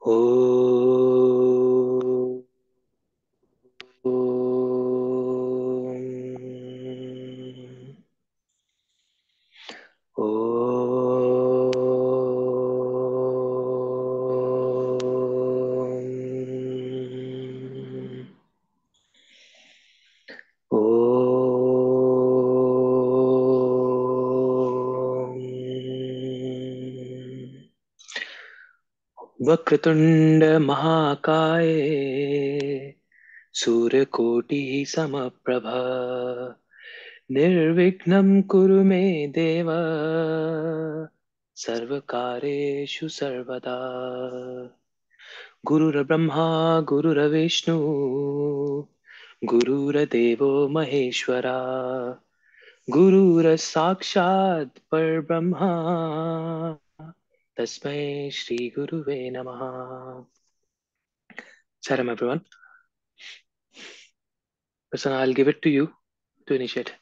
Oh, Vakratunda महाकाय सूर्यकोटि समप्रभा निर्विघ्नं कुरु मे देव सर्वकारेषु सर्वदा गुरुर्ब्रह्मा गुरुर्विष्णु गुरुर्देवो महेश्वरा गुरुर्साक्षात् परब्रह्मा तस्मै श्री गुरुवे नमः. Salam everyone. Listen, I'll give it to you to initiate.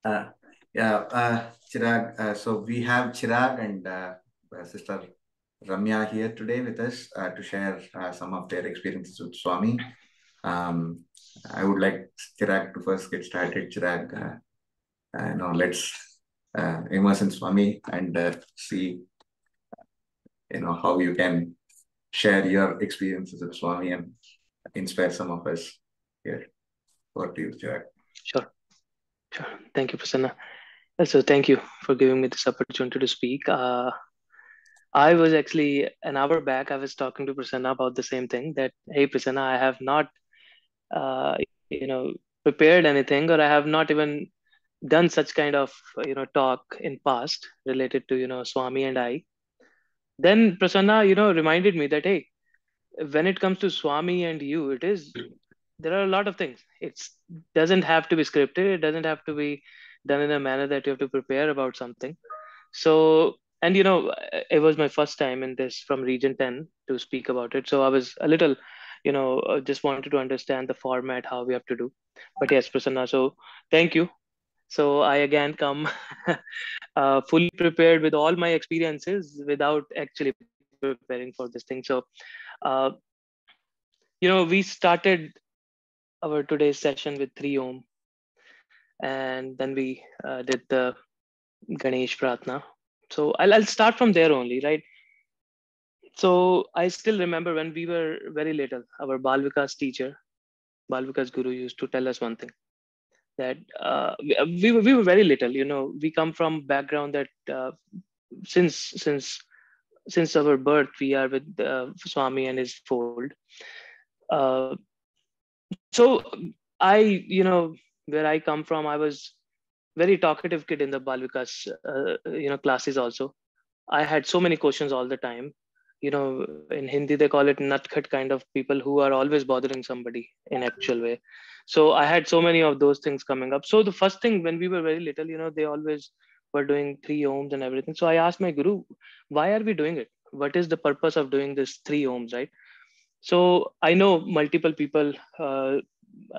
Uh, Chirag. So we have Chirag and Sister Ramya here today with us to share some of their experiences with Swami. I would like Chirag to first get started. Chirag, let's immerse in Swami and see, how you can share your experiences with Swami and inspire some of us here. Over to you, Chirag. Sure. Thank you, Prasanna. So thank you for giving me this opportunity to speak. I was actually an hour back, I was talking to Prasanna about the same thing that, hey, Prasanna, I have not, uh, you know, prepared anything, or I have not even done such kind of, talk in past related to, Swami and I. Then Prasanna, reminded me that, hey, when it comes to Swami and you, there are a lot of things. It doesn't have to be scripted. It doesn't have to be done in a manner that you have to prepare about something. So, and it was my first time in this from Region 10 to speak about it. So I was a little, just wanted to understand the format, how we have to do. But yes, Prasanna, so thank you. So I again come fully prepared with all my experiences without actually preparing for this thing. So, uh, we started our today's session with 3 Om, and then we did the Ganesh Pratna. So I'll start from there only, right? So I still remember when we were very little, our Balvikas teacher, Balvikas Guru used to tell us one thing that we were very little. We come from background that since since since our birth we are with Swami and his fold. Uh, so I, where I come from, I was very talkative kid in the Balvikas, classes also. I had so many questions all the time. In Hindi they call it natkhat kind of people who are always bothering somebody in actual way. So I had so many of those things coming up. So the first thing when we were very little, they always were doing 3 Ohms and everything. So I asked my guru, why are we doing it? What is the purpose of doing this 3 Ohms, right? So I know multiple people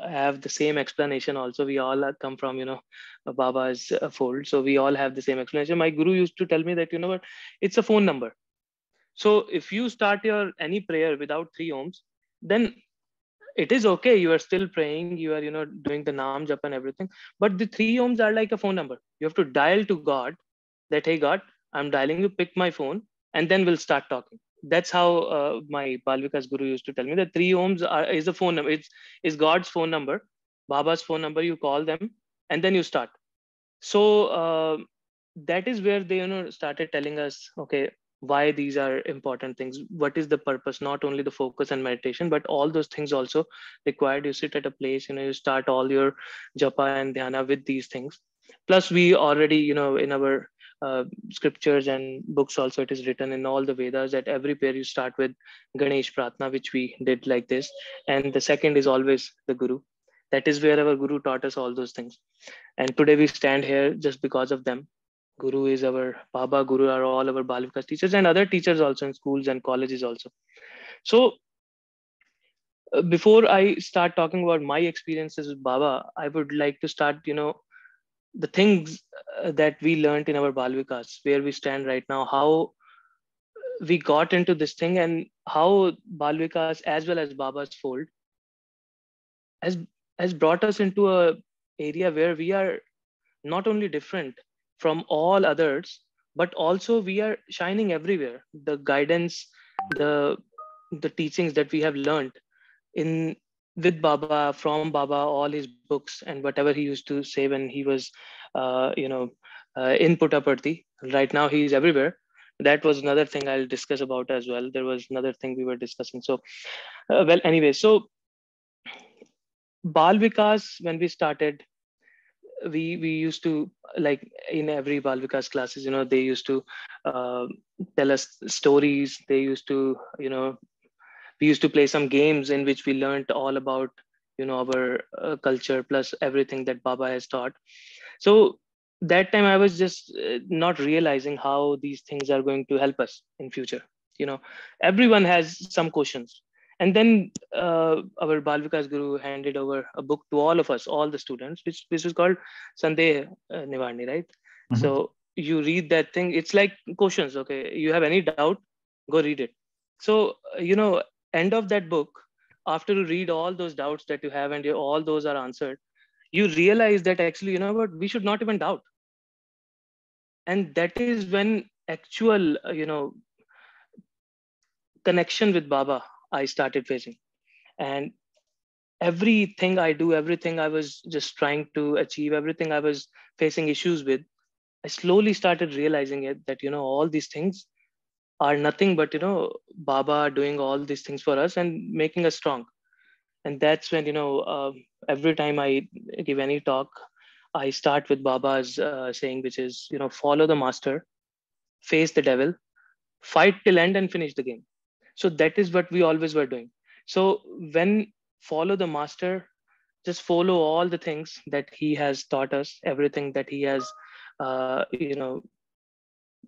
have the same explanation. Also, we all come from Baba's fold, so we all have the same explanation. My guru used to tell me that what, it's a phone number. So if you start your any prayer without 3 Ohms, then it is okay. You are still praying. You are doing the Naam Jap and everything. But the 3 Ohms are like a phone number. You have to dial to God that, hey God, I'm dialing you. Pick my phone, and then we'll start talking. That's how my Balvikas Guru used to tell me that 3 Ohms is a phone number. It's God's phone number, Baba's phone number. You call them, and then you start. So that is where they started telling us, okay, why these are important things, what is the purpose, not only the focus and meditation, but all those things also required. You sit at a place, you start all your japa and dhyana with these things. Plus we already, in our scriptures and books also, it is written in all the Vedas that every prayer you start with Ganesh Pratna, which we did like this, and the second is always the Guru. That is where our Guru taught us all those things, and today we stand here just because of them. Guru is our Baba, Guru are all our Balvikas teachers and other teachers also in schools and colleges also. So before I start talking about my experiences with Baba, I would like to start, the things that we learned in our Balvikas, where we stand right now, how we got into this thing, and how Balvikas as well as Baba's fold has has brought us into a area where we are not only different from all others, but also we are shining everywhere. The guidance, the the teachings that we have learned in with Baba, from Baba, all his books and whatever he used to say when he was, uh, you know, in Puttaparthi. Right now, he is everywhere. That was another thing I'll discuss about as well. There was another thing we were discussing. So, well, anyway, so Bal Vikas, when we started, we used to, like, in every Bal Vikas classes, they used to uh, tell us stories. They used to, we used to play some games in which we learned all about our culture plus everything that Baba has taught. So that time I was just not realizing how these things are going to help us in future. you know Everyone has some questions, and then our Balvikas Guru handed over a book to all of us, all the students, which was called Sandeh Nivarni, right? So Mhm. you read that thing, it's like questions. Okay, you have any doubt, go read it. So end of that book, after you read all those doubts that you have and all those are answered, you realize that actually, what, we should not even doubt. And that is when actual connection with Baba I started facing. And everything I do, everything I was just trying to achieve, everything I was facing issues with, I slowly started realizing it, that all these things are nothing but Baba doing all these things for us and making us strong. And that's when every time I give any talk, I start with Baba's saying, which is, follow the master, face the devil, fight till end, and finish the game. So that is what we always were doing. So when follow the master, just follow all the things that he has taught us, everything that he has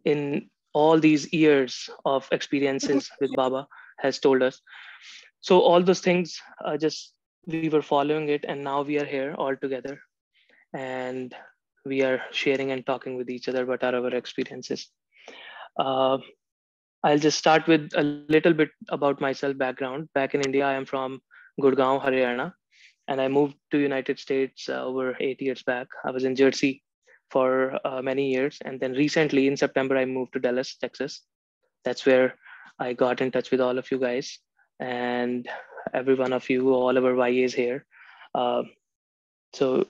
in all these years of experiences with Baba has told us. So all those things, just we were following it, and now we are here all together, and we are sharing and talking with each other what are our experiences. uh, I'll just start with a little bit about myself background. Back in India, I am from Gurgaon, Haryana, and I moved to United States over 8 years back. I was in Jersey for many years, and then recently in September I moved to Dallas, Texas. That's where I got in touch with all of you guys, and every one of you, all our YAs here. Uh, so,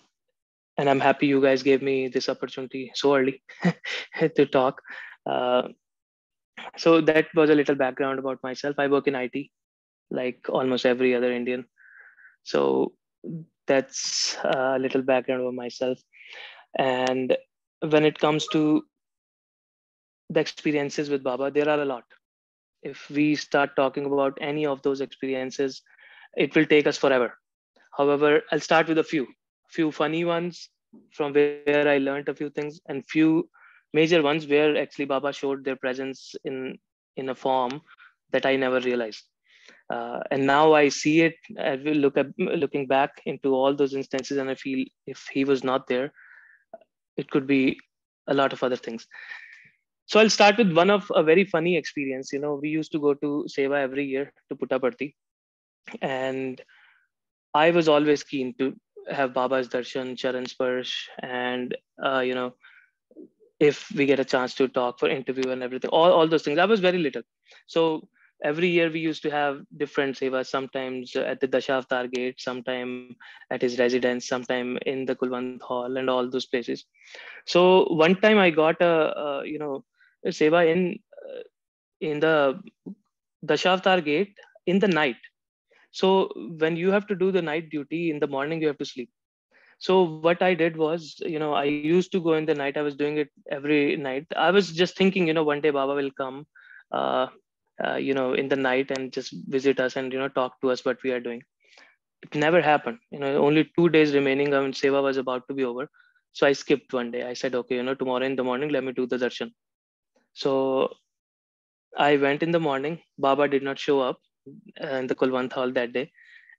and I'm happy you guys gave me this opportunity so early to talk. Uh, so that was a little background about myself. I work in IT, like almost every other Indian. So that's a little background about myself. And when it comes to the experiences with Baba, there are a lot. If we start talking about any of those experiences, it will take us forever. However, I'll start with a few funny ones from where I learned a few things, and few major ones where actually Baba showed their presence in a form that I never realized. And now I see it. I will looking back into all those instances, and I feel if he was not there, it could be a lot of other things. So I'll start with one of a very funny experience. We used to go to Seva every year to Puttaparthi, and I was always keen to have Baba's darshan, Charan Sparsh, and if we get a chance to talk for interview and everything, all those things. I was very little, so every year we used to have different sevas. Sometimes at the Dashavtar gate, sometime at his residence, sometime in the Kulwant Hall, and all those places. So one time I got a seva in the Dashavtar gate in the night. So when you have to do the night duty in the morning, you have to sleep. So what I did was, I used to go in the night. I was doing it every night. I was just thinking, one day Baba will come, uh, in the night and just visit us and, talk to us what we are doing. It never happened. Only 2 days remaining. I mean, Seva was about to be over. So I skipped one day. I said, okay, tomorrow in the morning, let me do the darshan. So I went in the morning. Baba did not show up in the Kulwant Hall that day.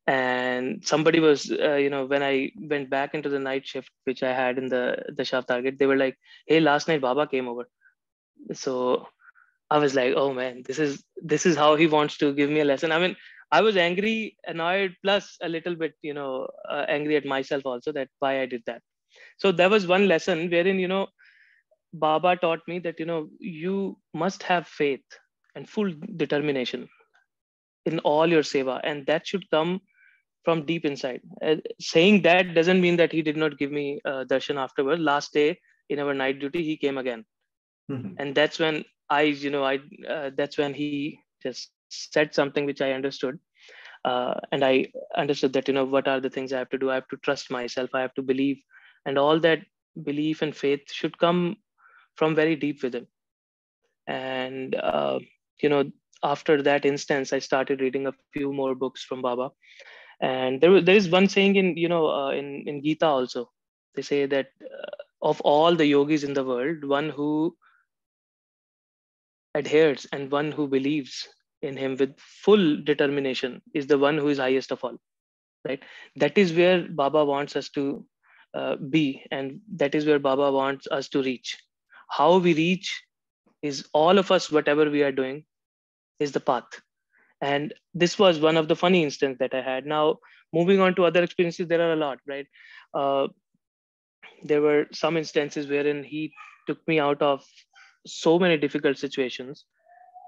And somebody was, when I went back into the night shift, which I had in the Shaft Target, they were like, "Hey, last night Baba came over." So I was like, "Oh man, this is how he wants to give me a lesson." I mean, I was angry, annoyed, plus a little bit, angry at myself also, that why I did that. So there was one lesson wherein, Baba taught me that, you must have faith and full determination in all your seva, and that should come from deep inside. Saying that doesn't mean that he did not give me darshan afterward. Last day in our night duty, he came again, Mhm. and that's when that's when he just said something which I understood, and I understood that, what are the things I have to do. I have to trust myself. I have to believe, and all that belief and faith should come from very deep within. And you know after that instance, I started reading a few more books from Baba. And there is one saying in, in Gita also. They say that of all the yogis in the world, one who adheres and one who believes in him with full determination is the one who is highest of all, right? That is where Baba wants us to be, and that is where Baba wants us to reach. How we reach is, all of us, whatever we are doing, is the path. And this was one of the funny instances that I had. Now, moving on to other experiences, there are a lot, right? uh, there were some instances wherein he took me out of so many difficult situations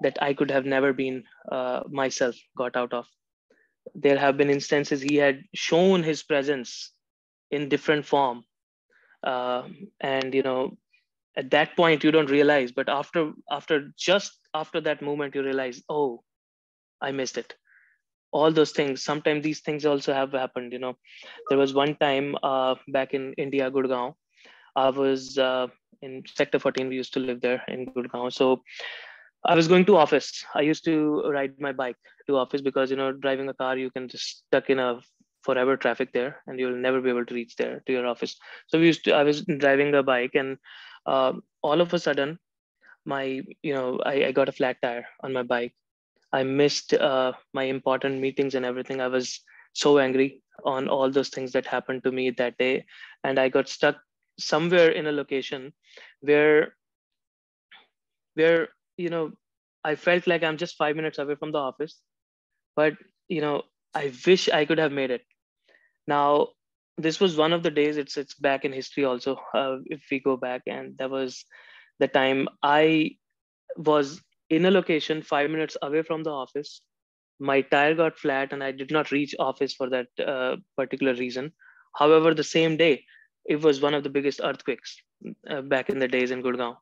that I could have never been myself got out of. There have been instances he had shown his presence in different form, and at that point you don't realize, but after that moment you realize, oh, I missed it. All those things, sometimes these things also have happened. There was one time back in India, Gurgaon. I was in sector 14. We used to live there in Gurgaon. So I was going to office. I used to ride my bike to office because, driving a car, you can just stuck in a forever traffic there, and you'll never be able to reach there to your office. So I was driving a bike, and all of a sudden, I got a flat tire on my bike. I missed my important meetings and everything. I was so angry on all those things that happened to me that day. And I got stuck somewhere in a location where, where, you know, I felt like I'm just 5 minutes away from the office, but, you know, I wish I could have made it. Now, this was one of the days, it's back in history also, if we go back, and that was the time I was in a location 5 minutes away from the office. My tire got flat and I did not reach office for that particular reason. However, the same day, it was one of the biggest earthquakes back in the days in Gurgaon,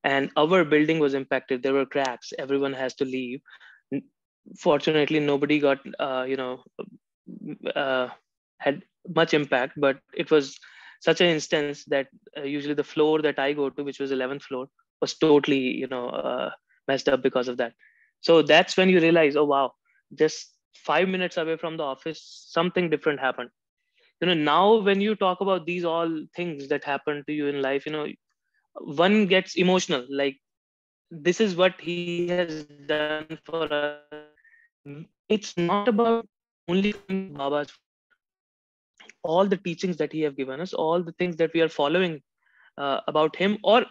and our building was impacted. There were cracks. Everyone has to leave. Fortunately, nobody got uh, had much impact, but it was such an instance that usually the floor that I go to, which was 11th floor, was totally messed up because of that. So that's when you realize, oh wow, just 5 minutes away from the office, something different happened. Now when you talk about these all things that happen to you in life, one gets emotional. Like, this is what he has done for us. It's not about only following Baba's footsteps. All the teachings that he have given us, all the things that we are following about him, or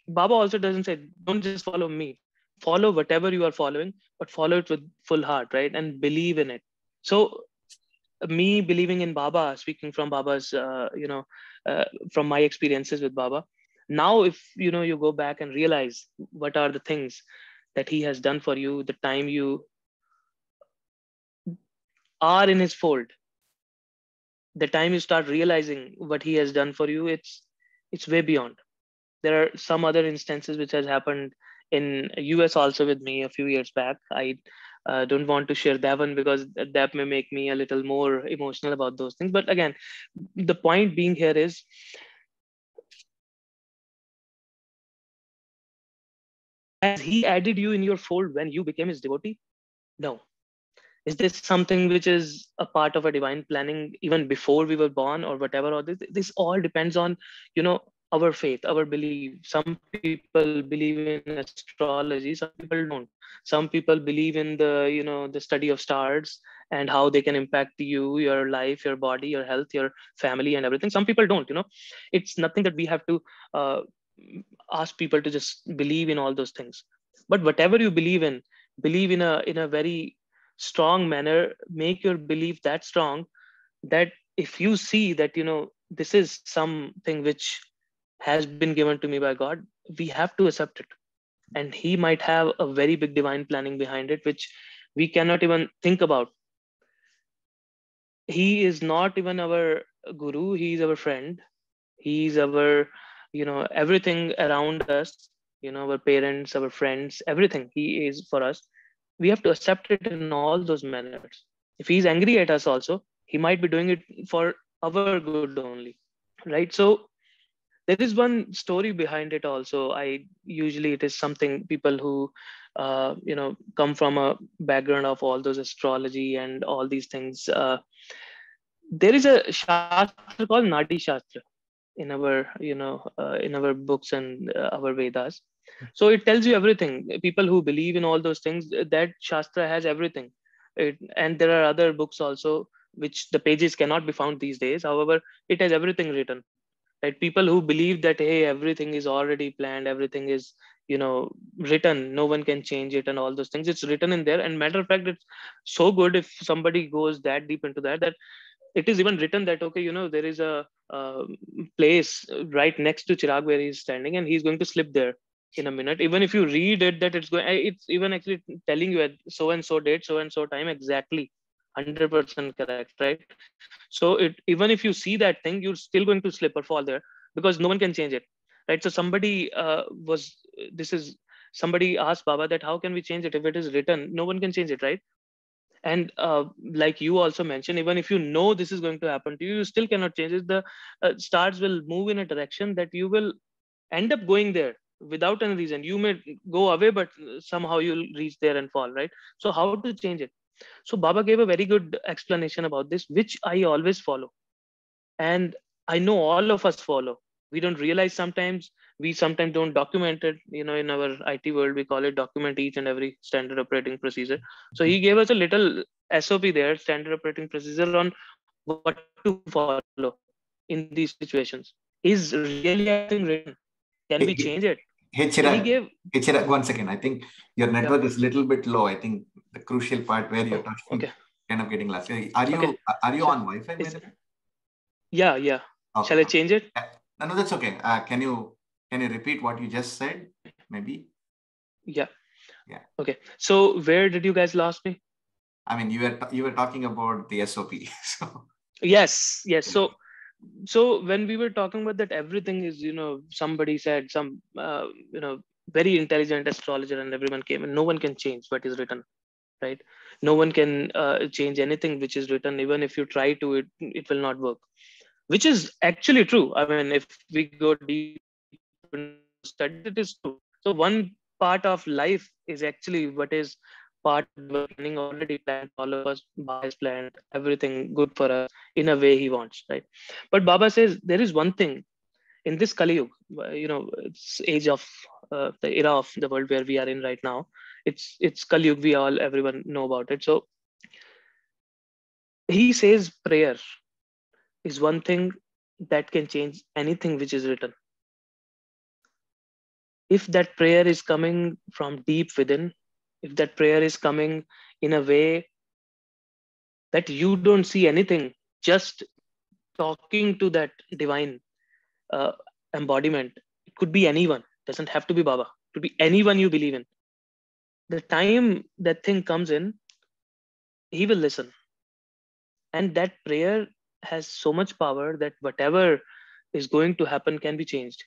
Baba also doesn't say, don't just follow me, follow whatever you are following, but follow it with full heart, right? And believe in it. So me believing in Baba, speaking from Baba's, from my experiences with Baba. Now, if you go back and realize what are the things that he has done for you, the time you are in his fold, the time you start realizing what he has done for you, it's way beyond. There are some other instances which has happened in US also with me a few years back. I don't want to share that one because that may make me a little more emotional about those things. But again, the point being here is, has he added you in your fold when you became his devotee? No. Is this something which is a part of a divine planning even before we were born or whatever? Or this all depends on, our faith, our belief. Some people believe in astrology, some people don't. Some people believe in the study of stars, and and how they can impact you, your life, your body, your health, your family, and everything. Some people don't, it's nothing that we have to uh, ask people to just believe in all those things. But whatever you believe in a very strong manner. Make your belief that strong that if you see that this is something which has been given to me by God, we have to accept it. And he might have a very big divine planning behind it which we cannot even think about. He is not even our guru, he is our friend. He's our everything around us, our parents, our friends, everything he is for us. We have to accept it in all those manners. If he's angry at us also, he might be doing it for our good only, right? So there is one story behind it also. I usually, it is something people who come from a background of all those astrology and all these things. There is a shastra called Nadi Shastra in our books and our Vedas. So it tells you everything. People who believe in all those things, that shastra has everything. And there are other books also which the pages cannot be found these days. However, it has everything written. Right? People who believe that hey, everything is already planned, everything is written, no one can change it, and all those things. It's written in there. And matter of fact, it's so good if somebody goes that deep into that, that it is even written that okay, there is a place right next to Chirag where he's standing, and he's going to slip there in a minute. Even if you read it, that it's even actually telling you at so and so date, so and so time, exactly 100% correct, right? So it, even if you see that thing, you're still going to slip or fall there, because no one can change it, right? So somebody was this is somebody asked Baba that how can we change it? If it is written, no one can change it, right? And like you also mentioned, even if you know this is going to happen to you, you still cannot change it. The stars will move in a direction that you will end up going there without any reason. You may go away, but somehow you'll reach there and fall, right? So how to change it? So Baba gave a very good explanation about this, which I always follow. And I know all of us follow. We don't realize sometimes. We sometimes don't document it. In our IT world, we call it document each and every standard operating procedure. So he gave us a little SOP there, standard operating procedure, on what to follow in these situations. Is really everything written? Can we change it? Hey, So he hey, gave. hey, Chirag. Hey, Chirag, 1 second. I think your Yeah. network is a little bit low. I think the crucial part where you're Oh, talking okay. kind of getting lost. Are Okay. you So on Wi-Fi, by is the way? yeah, yeah. Okay, Shall I okay. change it? Yeah. No, no, that's okay. Can you repeat what you just said? Maybe. Yeah. Yeah. Okay. So where did you guys lost me? I mean, you were talking about the SOP. So Yes, yes. yeah. So when we were talking about that, everything is, somebody said, some very intelligent astrologer, and everyone came, and no one can change what is written, right? No one can change anything which is written. Even if you try to, it will not work, which is actually true. I mean, if we go deep into those studies, it is true. So one part of life is actually what is part of the divine planning, already planned for all of us. Baba has planned everything good for us in a way he wants, right? But Baba says there is one thing in this Kali Yuga, it's age of the era of the world where we are in right now. It's Kali Yuga. Everyone know about it. So he says prayer is one thing that can change anything which is written. If that prayer is coming from deep within, if that prayer is coming in a way that you don't see anything, just talking to that divine uh, embodiment, it could be anyone, doesn't have to be Baba, it could be anyone you believe in. The time that thing comes in, he will listen. And that prayer has so much power that whatever is going to happen can be changed.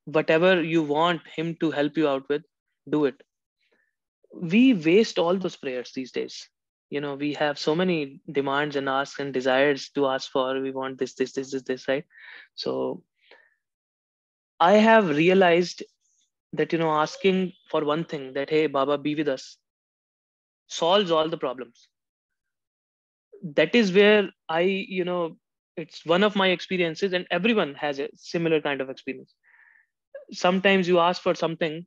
Whatever you want him to help you out with, do it. We waste all those prayers these days. We have so many demands and asks and desires to ask for. We want this, right? So I have realized that asking for one thing, that hey Baba, be with us, solves all the problems. That is where I it's one of my experiences, and everyone has a similar kind of experience. Sometimes you ask for something,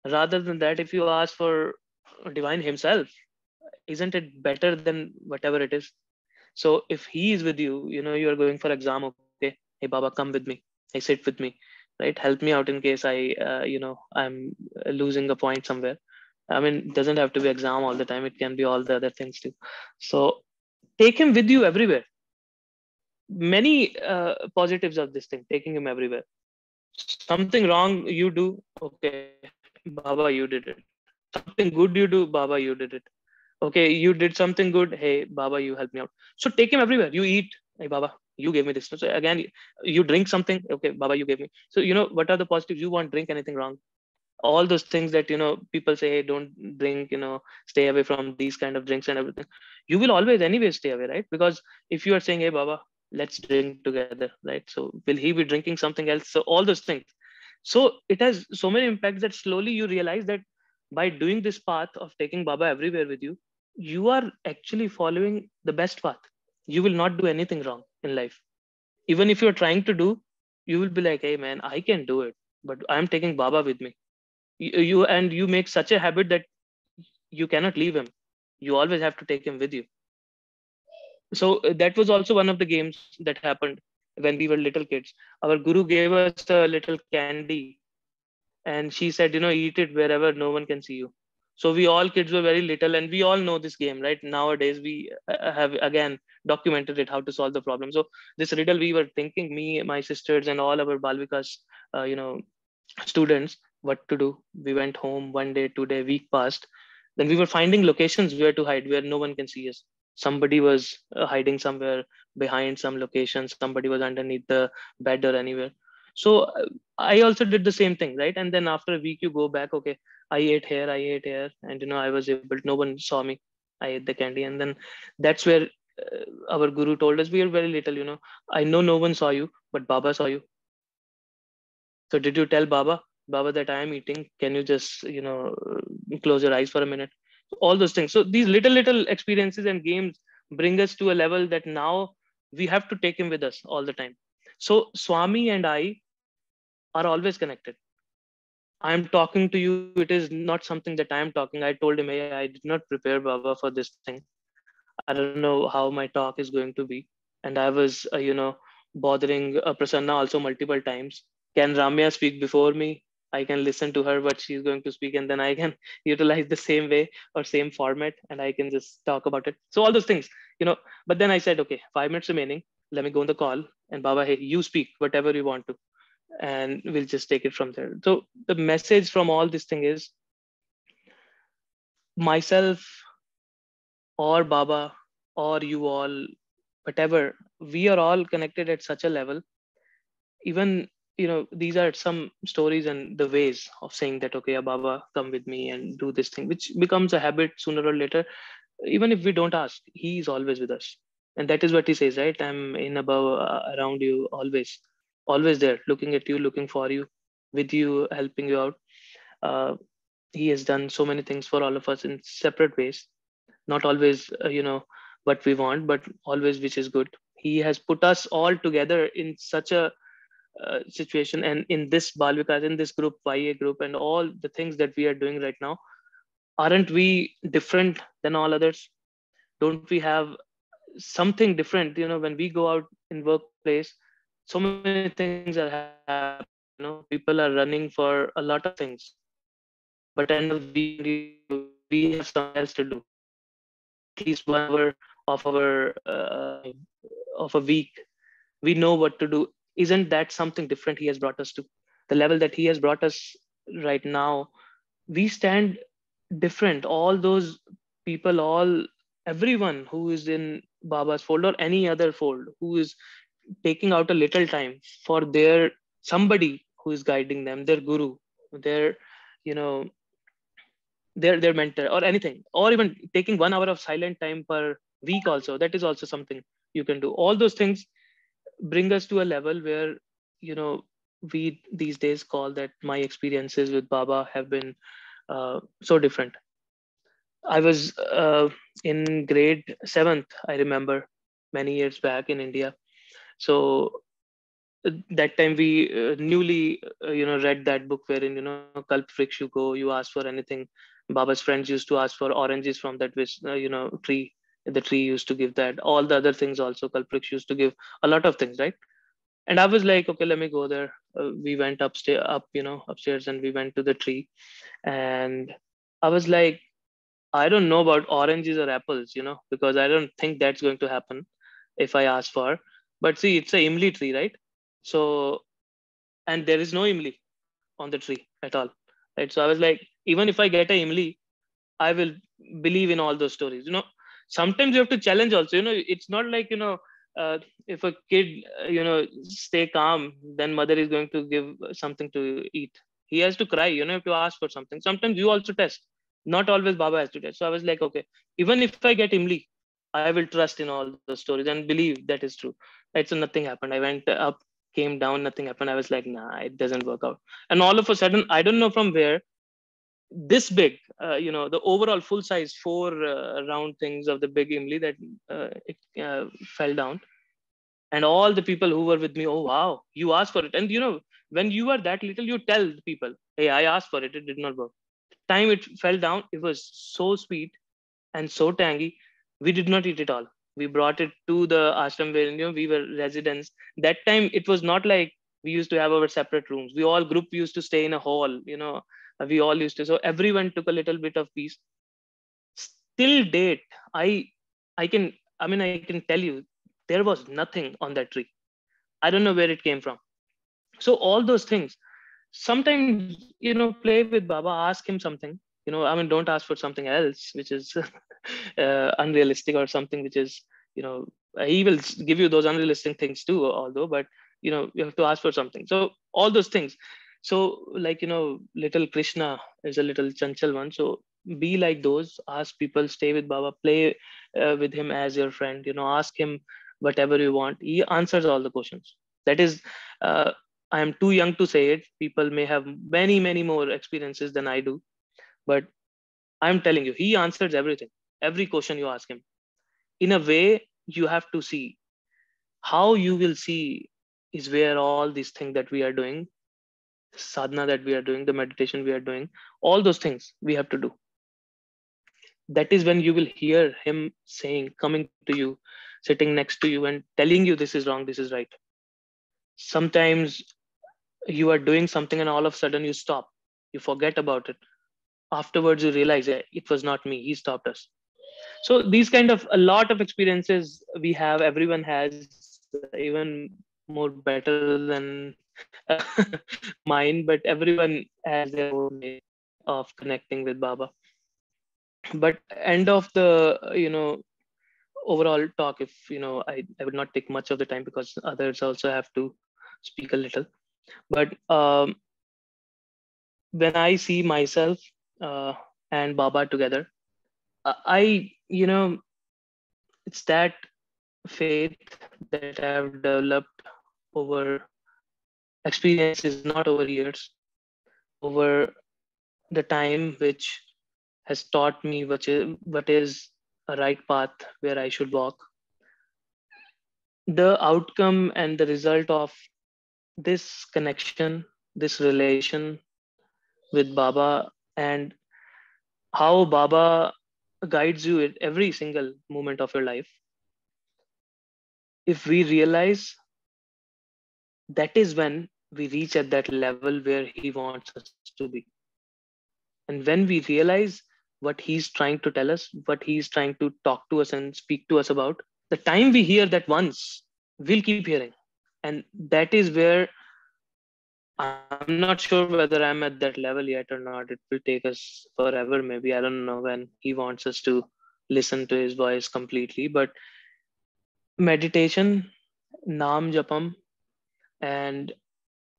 rather than that, if you ask for divine himself, isn't it better than whatever it is? So if he is with you, you are going for exam, okay, hey baba, come with me, hey sit with me, right, help me out in case I'm losing a point somewhere. I mean, it doesn't have to be exam all the time, it can be all the other things too. So take him with you everywhere. Many positives of this thing, taking him everywhere. Something wrong you do, okay, baba, you did it. Something good you do, baba, you did it. Okay, you did something good, hey baba, you help me out. So take him everywhere. You eat, hey baba, you gave me this. So again, you drink something, okay baba, you gave me. So what are the positives? You won't drink anything wrong. All those things that people say, hey, don't drink, stay away from these kind of drinks and everything. You will always anyway stay away, right? Because if you are saying, hey baba, let's drink together, right? So will he be drinking something else? So all those things. So it has so many impacts that slowly you realize that by doing this path of taking baba everywhere with you, you are actually following the best path. You will not do anything wrong in life. Even if you're trying to do, you will be like, hey man, I can do it, but I'm taking baba with me. You make such a habit that you cannot leave him. You always have to take him with you. So that was also one of the games that happened when we were little kids. Our guru gave us a little candy, and she said, eat it wherever no one can see you. So we all kids were very little, and we all know this game, right? Nowadays we have again documented it how to solve the problem. So this riddle, we were thinking, me, my sisters, and all our balvikas, students, what to do. We went home one day, 2 day, week passed. Then we were finding locations where to hide, where no one can see us. Somebody was hiding somewhere behind some location, somebody was underneath the bed or anywhere. So I also did the same thing, right? And then after a week you go back, okay, I ate here, and I was able, no one saw me. I ate the candy. And then that's where our guru told us, we are very little, I know no one saw you, but baba saw you. So did you tell Baba, Baba, that I am eating? Can you just, close your eyes for a minute? All those things. So these little experiences and games bring us to a level that now we have to take him with us all the time. So Swami and I are always connected. I'm talking to you. It is not something that I'm talking. I told him, hey, I did not prepare Baba for this thing. I don't know how my talk is going to be. And I was, bothering Prasanna also multiple times. Can Ramya speak before me? I can listen to her what she's going to speak, and then I can utilize the same way or same format, and I can just talk about it. So all those things, you know. But then I said, okay, 5 minutes remaining. Let me go on the call, and Baba, hey, you speak whatever you want to, and we'll just take it from there. So the message from all this thing is, myself or Baba or you all, whatever, we are all connected at such a level. Even, these are some stories and the ways of saying that, okay, Baba, come with me and do this thing, which becomes a habit sooner or later. Even if we don't ask, he is always with us. And that is what he says, right? I'm in, above, around you, always there, looking at you, looking for you, with you, helping you out. uh, he has done so many things for all of us in separate ways, not always what we want, but always which is good. He has put us all together in such a situation, and in this balvikas, in this group, ya group, and all the things that we are doing right now, aren't we different than all others? Don't we have something different? When we go out in workplace, so many things are happening. People are running for a lot of things, but end of the week, when we have something else to do, at least 1 hour of our of a week, we know what to do. Isn't that something different he has brought us to? The level that he has brought us right now, we stand different. All those people, all everyone who is in Baba's fold or any other fold, who is taking out a little time for their somebody who is guiding them, their guru, their, you know their mentor or anything, or even taking 1 hour of silent time per week also, that is also something you can do. All those things bring us to a level where, you know we these days call that my experiences with Baba have been so different. I was in grade 7th, I remember, many years back in India. So that time we newly read that book wherein Kalp Vriksh, you go, you ask for anything. Baba's friends used to ask for oranges from that which tree. The tree used to give that. All the other things also Kalp Vriksh used to give a lot of things, right? And I was like, okay, let me go there. We went upstairs, upstairs, and we went to the tree. And I was like, I don't know about oranges or apples, because I don't think that's going to happen if I ask for. But see, it's a imli tree, right? So, and there is no imli on the tree at all, right? So I was like, even if I get a imli, I will believe in all those stories. Sometimes you have to challenge also. It's not like if a kid stay calm, then mother is going to give something to eat. He has to cry. If you ask for something, sometimes you also test. Not always Baba has to test. So I was like, okay, even if I get imli, I will trust in all those stories and believe that is true. Right? So nothing happened. I went up, came down, nothing happened. I was like, nah, it doesn't work out. And all of a sudden, I don't know from where, this big, the overall full size four round things of the big imli, that it fell down. And all the people who were with me, oh wow, you asked for it. And when you are that little, you tell the people, hey, I asked for it, it did not work. Time it fell down, it was so sweet and so tangy. We did not eat it all. We brought it to the ashram where we were residents. That time it was not like we used to have our separate rooms. We all group used to stay in a hall. We all used to. So everyone took a little bit of piece. Still date, I can. I mean, I can tell you, there was nothing on that tree. I don't know where it came from. So all those things. Sometimes play with Baba, ask him something. I mean, don't ask for something else which is unrealistic, or something which is you know he will give you those unrealistic things too, although, but you have to ask for something. So all those things. So like little Krishna is a little chanchal one. So be like those. Ask people, stay with Baba, play with him as your friend. Ask him whatever you want. He answers all the questions. That is, I am too young to say it. People may have many, many more experiences than I do, but I'm telling you, he answers everything, every question you ask him. In a way, you have to see how you will see is where all these things that we are doing, sadhana that we are doing, the meditation we are doing, all those things we have to do. That is when you will hear him saying, coming to you, sitting next to you, and telling you this is wrong, this is right. Sometimes you are doing something and all of a sudden you stop, you forget about it. Afterwards you realize, it was not me, he stopped us. So these kind of a lot of experiences we have, everyone has, even more better than mine, but everyone has their own way of connecting with Baba. But end of the overall talk, if I would not take much of the time because others also have to speak a little. But when I see myself uh, and Baba together, I it's that faith that I have developed over experiences, not over years, over the time, which has taught me what is a right path where I should walk. The outcome and the result of this connection, this relation with Baba, and how Baba guides you at every single moment of your life. If we realize, that is when we reach at that level where he wants us to be. And when we realize what he's trying to tell us, what he's trying to talk to us and speak to us about, the time we hear that once, we'll keep hearing. And that is where, I'm not sure whether I'm at that level yet or not. It will take us forever, maybe. I don't know when he wants us to listen to his voice completely. But meditation, Naam Japam, and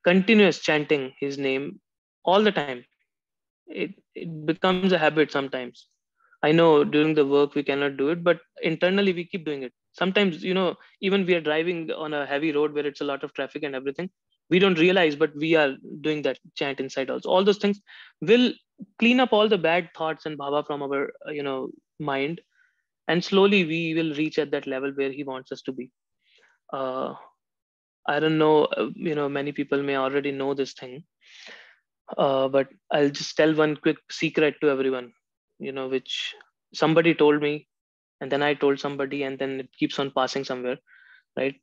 continuous chanting his name all the time, it becomes a habit sometimes. I know during the work we cannot do it, but internally we keep doing it. Sometimes, even we are driving on a heavy road where it's a lot of traffic and everything, we don't realize, but we are doing that chant inside also. All those things will clean up all the bad thoughts and bhava from our mind, and slowly we will reach at that level where he wants us to be. uh, I don't know, many people may already know this thing, but I'll just tell one quick secret to everyone, which somebody told me, and then I told somebody, and then it keeps on passing somewhere, right?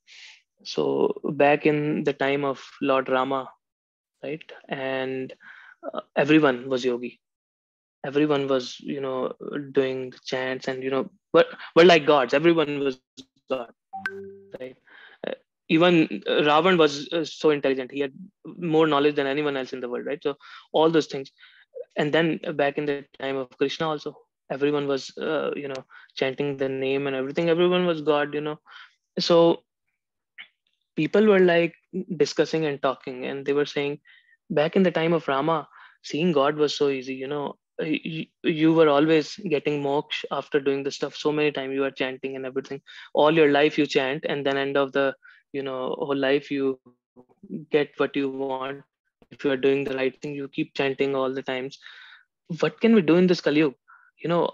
So back in the time of Lord Rama, right, and everyone was yogi. Everyone was, doing the chants, and but like gods. Everyone was God, right? Even Ravan was so intelligent. He had more knowledge than anyone else in the world, right? So all those things. And then back in the time of Krishna also, everyone was chanting the name and everything. Everyone was God. So people were like discussing and talking, and they were saying, back in the time of Rama, seeing God was so easy. You were always getting moksha after doing the stuff so many times. You are chanting and everything. All your life you chant, and then end of the whole life you get what you want if you are doing the right thing. You keep chanting all the times. What can we do in this Kaliyug?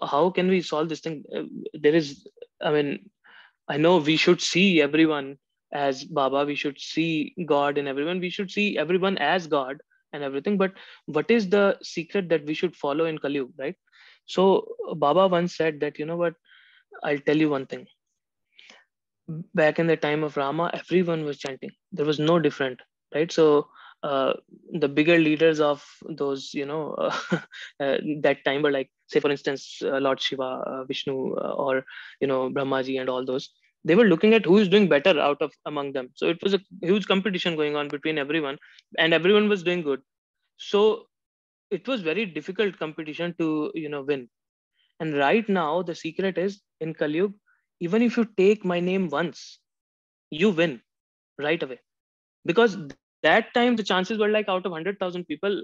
How can we solve this thing? There is, I mean, I know we should see everyone as Baba. We should see God in everyone. We should see everyone as God and everything. But what is the secret that we should follow in Kali Yuga, right? So Baba once said that, what? I'll tell you one thing. Back in the time of Rama, everyone was chanting. There was no different, right? So uh, the bigger leaders of those, that time were like, say, for instance, Lord Shiva, Vishnu, or Brahmaji, and all those. They were looking at who is doing better out of among them. So it was a huge competition going on between everyone, and everyone was doing good. So it was very difficult competition to win. And right now, the secret is in Kali Yuga, even if you take my name once, you win right away. Because that time the chances were like out of 100,000 people,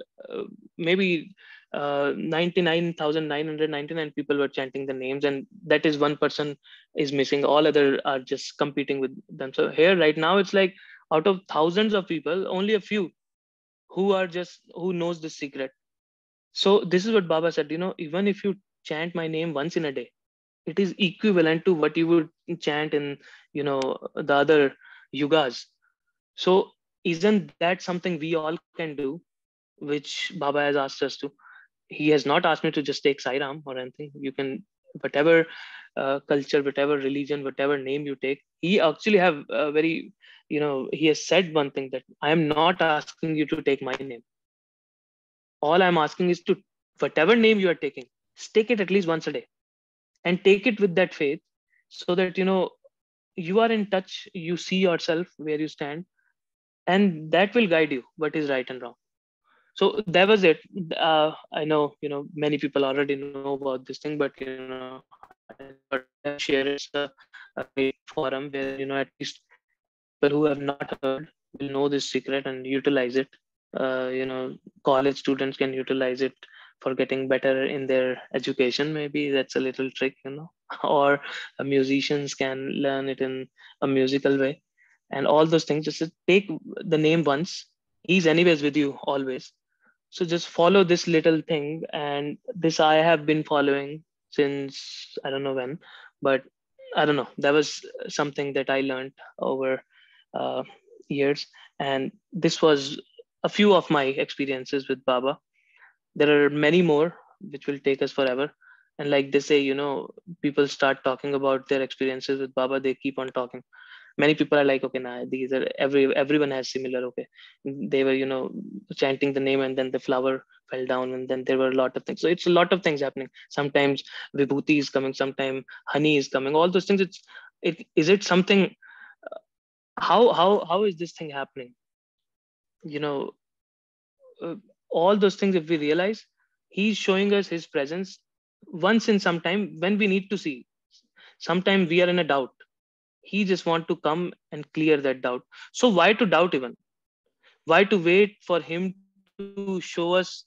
maybe 99,999 people were chanting the names, and that is one person is missing. All other are just competing with them. So here right now it's like out of thousands of people, only a few who knows this secret. So this is what Baba said, even if you chant my name once in a day, it is equivalent to what you would chant in the other yugas. So isn't that something we all can do, which Baba has asked us to? He has not asked me to just take Sairam or anything. You can, whatever culture, whatever religion, whatever name you take. He actually have very, he has said one thing, that I am not asking you to take my name. All I'm asking is to, whatever name you are taking, take it at least once a day, and take it with that faith, so that you are in touch. You see yourself where you stand, and that will guide you what is right and wrong. So that was it. I know many people already know about this thing, but I thought I'll share it. It's a great forum where at least people who have not heard will know this secret and utilize it. College students can utilize it for getting better in their education. Maybe that's a little trick, or musicians can learn it in a musical way, and all those things. Just take the name once. He's anyways with you always. So just follow this little thing, and this I have been following since I don't know when, but I don't know. That was something that I learned over uh, years, and this was a few of my experiences with Baba. There are many more which will take us forever. And like they say, people start talking about their experiences with Baba, they keep on talking. Many people are like, okay, nah, these are everyone has similar. Okay, they were chanting the name, and then the flower fell down, and then there were a lot of things. So it's a lot of things happening. Sometimes vibhuti is coming, sometimes honey is coming. All those things. It is it something. How is this thing happening? You know, all those things. If we realize, he's showing us his presence once in some time when we need to see. Sometimes we are in a doubt. He just want to come and clear that doubt. So why to doubt even? Why to wait for him to show us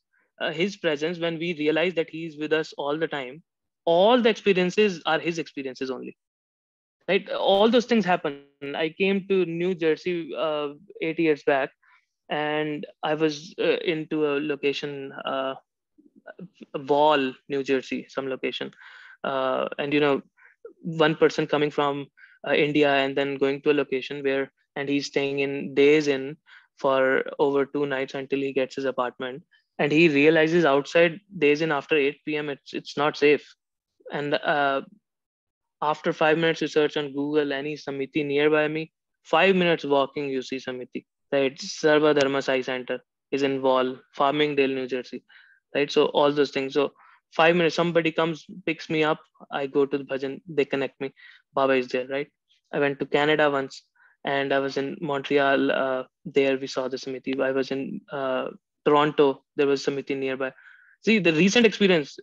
his presence when we realize that he is with us all the time? All the experiences are his experiences only, right? All those things happen. I came to New Jersey 8 years back, and I was into a location, Wall, New Jersey, some location, and one person coming from India and then going to a location where and he's staying in days in for over 2 nights until he gets his apartment. And he realizes outside days in after 8 p.m. it's not safe. And after 5 minutes research on Google, any Samiti nearby me, 5 minutes walking, you see Samiti. Right, Sarva Dharma Sai Center is in Wall, Farmingdale, New Jersey. Right, so all those things. So 5 minutes, somebody comes, picks me up, I go to the bhajan, they connect me. Baba is there, right? I went to Canada once, and I was in Montreal. There we saw the Samiti. I was in Toronto. There was Samiti nearby. See, the recent experience.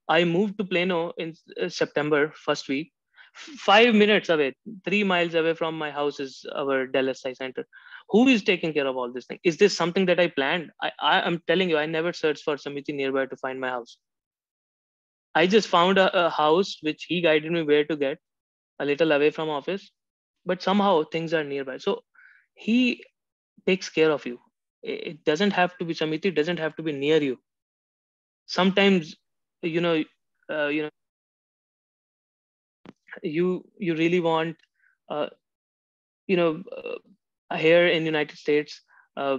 I moved to Plano in September first week. 5 minutes away, 3 miles away from my house is our Dallas Sci Center. Who is taking care of all this thing? Is this something that I planned? I'm telling you, I never searched for Samiti nearby to find my house. I just found a house which he guided me where to get, a little away from office, but somehow things are nearby. So he takes care of you. It doesn't have to be Samiti. It doesn't have to be near you. Sometimes, you know, you know, you really want, uh, you know, here in United States, uh,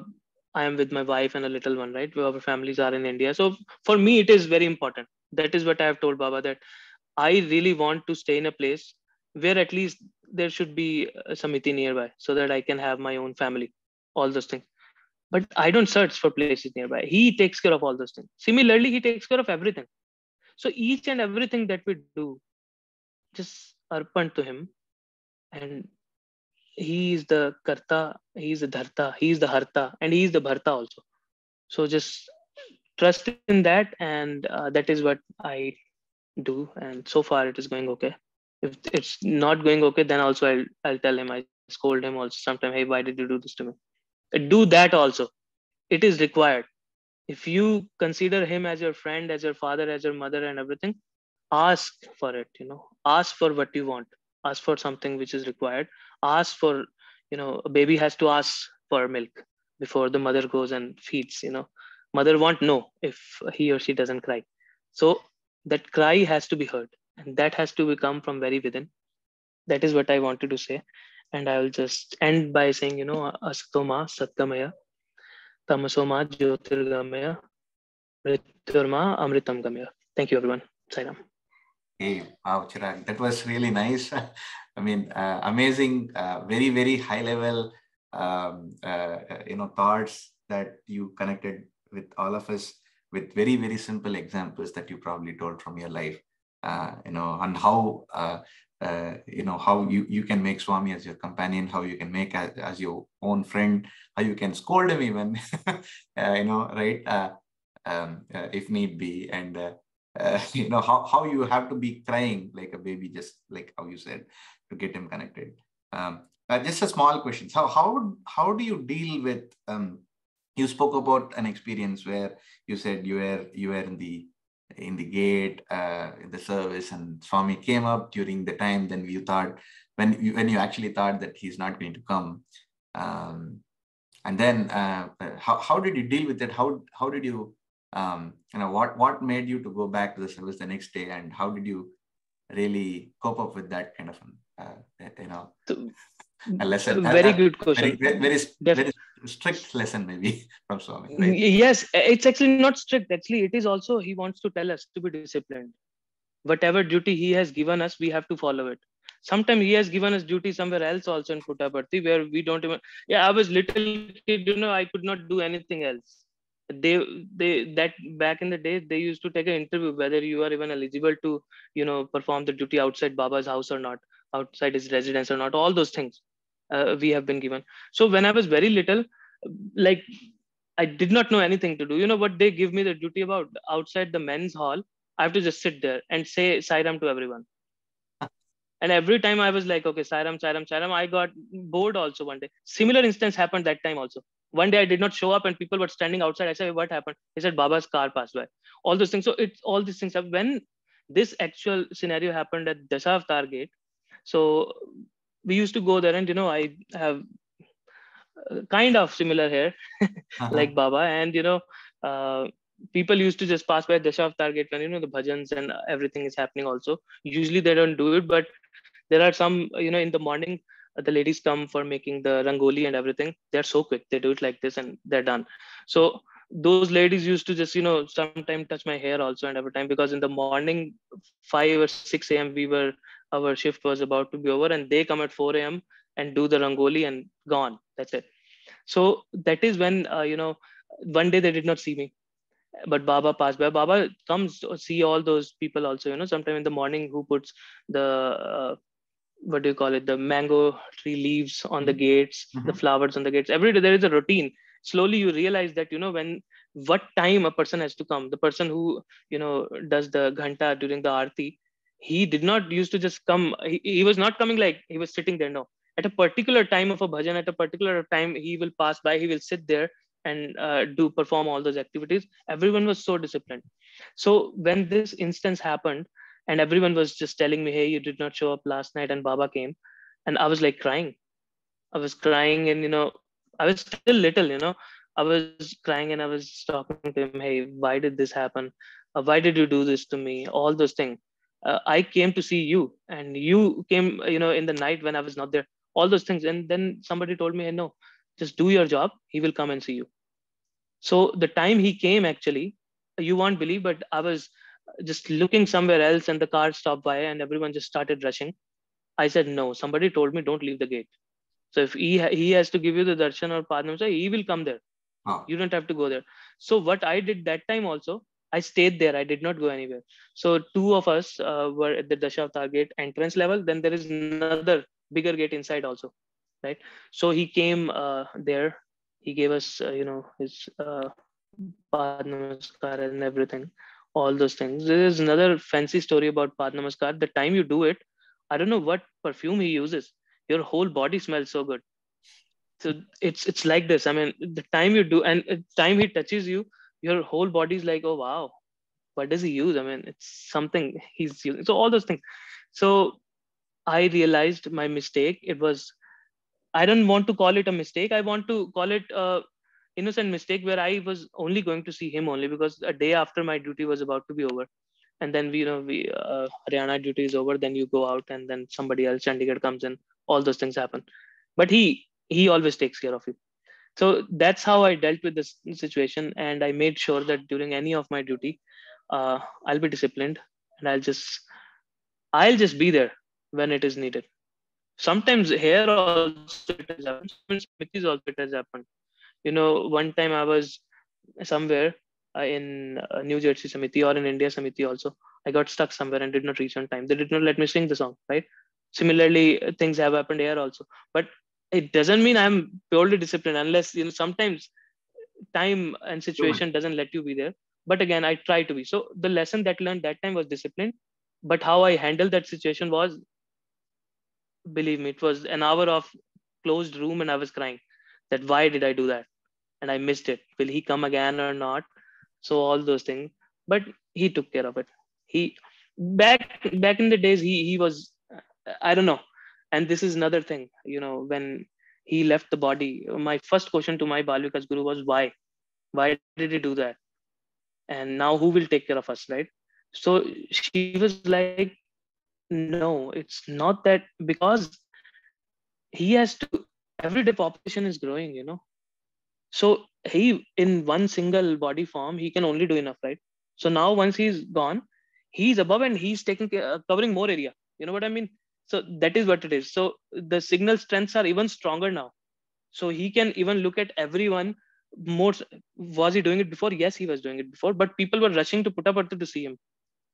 I am with my wife and a little one, right? Our families are in India. So for me, it is very important. That is what I have told Baba, that I really want to stay in a place where at least there should be a Samiti nearby so that I can have my own family, all those things. But I don't search for places nearby. He takes care of all those things. Similarly, he takes care of everything. So each and everything that we do, just arpan to him. And he is the karta, he is the dharta, he is the harta, and he is the bharta also. So just trust in that, and that is what I do. And so far, it is going okay. If it's not going okay, then also I'll tell him. I scold him also sometime. Hey, why did you do this to me? Do that also. It is required. If you consider him as your friend, as your father, as your mother, and everything, ask for it. Ask for what you want. Ask for something which is required. Ask for, a baby has to ask for milk before the mother goes and feeds. Mother won't know if he or she doesn't cry. So that cry has to be heard, and that has to come from very within. That is what I wanted to say. And I will just end by saying, astoma satgamaya, tamasoma jyotirgamaya, mrityurma amritam gamaya. Thank you, everyone. Sairam. Hey, wow, Chirag, that was really nice. I mean, amazing, very, very high level, thoughts that you connected with all of us with very, very simple examples that you probably told from your life, on how, how you can make Swami as your companion, how you can make as your own friend, how you can scold him even, right? If need be. And, how you have to be crying like a baby, just like how you said, to get him connected. Just a small question. So how do you deal with you spoke about an experience where you said you were in the gate in the service, and Swami came up during the time. Then you thought, when you actually thought that he's not going to come, and then how did you deal with it? How did you what made you to go back to the service the next day, and how did you really cope up with that kind of So, a lesson, very good very question. very Def- very strict lesson maybe from Swami, right? yes, it's actually not strict. Actually, it is also, he wants to tell us to be disciplined. Whatever duty he has given us, we have to follow it. Sometimes he has given us duty somewhere else also in Puttaparthi, where we don't even. Yeah, I was little kid, I could not do anything else. They that back in the days, they used to take an interview whether you are even eligible to perform the duty outside Baba's house or not, outside his residence or not. All those things we have been given. So when I was very little, like, I did not know anything to do. You know what they give me the duty about? Outside the men's hall, I have to just sit there and say Sairam to everyone. And every time I was like, okay, Sairam, Sairam, Sairam, I got bored also one day. Similar instance happened that time also. One day I did not show up and people were standing outside. I said, what happened? He said, Baba's car passed by. All those things. So it's all these things. When this actual scenario happened at Dashavtar Gate, so we used to go there, and I have kind of similar hair like Baba. And uh, people used to just pass by Dashavtar Gate when the bhajans and everything is happening also. Usually they don't do it, but there are some in the morning, the ladies come for making the rangoli and everything. They're so quick. They do it like this and they're done. So those ladies used to just, sometimes touch my hair also and every time, because in the morning, 5 or 6 a.m. our shift was about to be over, and they come at 4 a.m. and do the rangoli and gone. That's it. So that is when, one day they did not see me, but Baba passed by. Baba comes to see all those people also, sometime in the morning, who puts the, what do you call it, the mango tree leaves on the gates, the Mm-hmm. flowers on the gates. Every day there is a routine. Slowly you realize that, when, what time a person has to come. The person who, does the ghanta during the arti, he did not used to just come. He was not coming like he was sitting there. No, at a particular time of a bhajan, at a particular time, he will pass by, he will sit there and do perform all those activities. Everyone was so disciplined. So when this instance happened, and everyone was just telling me, hey, you did not show up last night and Baba came, and I was like crying. I was crying, and I was still little, I was crying, and I was talking to him, hey, why did this happen? Why did you do this to me? All those things. I came to see you, and you came, in the night when I was not there. All those things. And then somebody told me, hey, no, just do your job. He will come and see you. So the time he came, actually, you won't believe, but I was just looking somewhere else, and the car stopped by, and everyone just started rushing. I said, no, somebody told me don't leave the gate. So if he has to give you the darshan or padnamsa, he will come there. Oh, You don't have to go there. So what I did that time also, I stayed there. I did not go anywhere. So two of us were at the Dashavtar gate entrance level. Then there is another bigger gate inside also, right? So he came there. He gave us, his Pad Namaskar and everything, all those things. There is another fancy story about Pad Namaskar. The time you do it, I don't know what perfume he uses. Your whole body smells so good. So it's like this. I mean, the time you do, and time he touches you, your whole body is like, oh wow, what does he use? I mean, it's something he's using. So all those things. So I realized my mistake. It was, I don't want to call it a mistake. I want to call it a innocent mistake, where I was only going to see him only because a day after my duty was about to be over. And then we Haryana duty is over. Then you go out, and then somebody else, Chandigarh, comes in. All those things happen, but he always takes care of you. So that's how I dealt with this situation, and I made sure that during any of my duty, I'll be disciplined, and I'll just be there when it is needed. Sometimes here also it has happened. Sometimes in committees also it has happened. One time I was somewhere in New Jersey Samiti or in India Samiti also. I got stuck somewhere and did not reach on time. They did not let me sing the song, right? Similarly, things have happened here also. But it doesn't mean I'm purely disciplined, unless, sometimes time and human. situation doesn't let you be there. But again, I try to be. So the lesson that learned that time was discipline. But how I handled that situation was, believe me, it was an hour of closed room, and I was crying that why did I do that? And I missed it. Will he come again or not? So all those things. But he took care of it. He back in the days, he was, I don't know. And this is another thing, when he left the body, my first question to my Balvikas Guru was why? Why did he do that? And now who will take care of us, right? So she was like, no, it's not that, because he has to, every day population is growing, so he, in one single body form, he can only do enough, right? So now once he's gone, he's above and he's taking care, covering more area. You know what I mean? So that is what it is. So the signal strengths are even stronger now. So he can even look at everyone more. Was he doing it before? Yes, he was doing it before, but people were rushing to Puttaparthi to see him.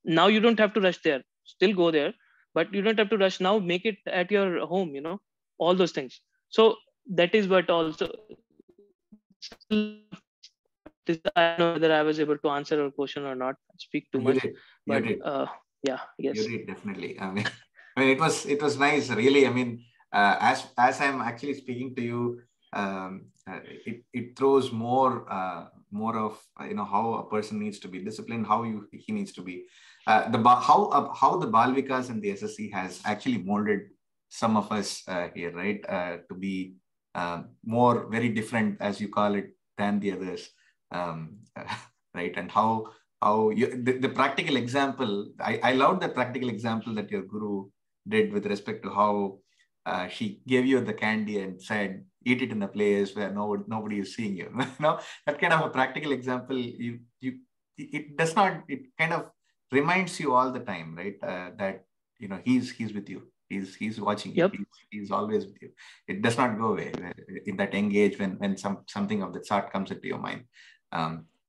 Now you don't have to rush there. Still go there, but you don't have to rush now. Make it at your home. All those things. So that is what also. It's a lot of things. I don't know whether I was able to answer your question or not. I speak too You much, did. You but did. yeah, You yes. did definitely. I mean, I mean, it was nice, really. I mean, as I'm actually speaking to you, it throws more of how a person needs to be disciplined, how he needs to be, how the Balvikas and the SSC has actually molded some of us here, right? To be more very different, as you call it, than the others, right? And how the practical example, I loved the practical example that your guru did with respect to how she gave you the candy and said, eat it in a place where nobody is seeing you. That kind of a practical example, it does not, it kind of reminds you all the time, right? That, he's with you. He's watching you. Yep. He's always with you. It does not go away in that engage when something of that sort comes into your mind.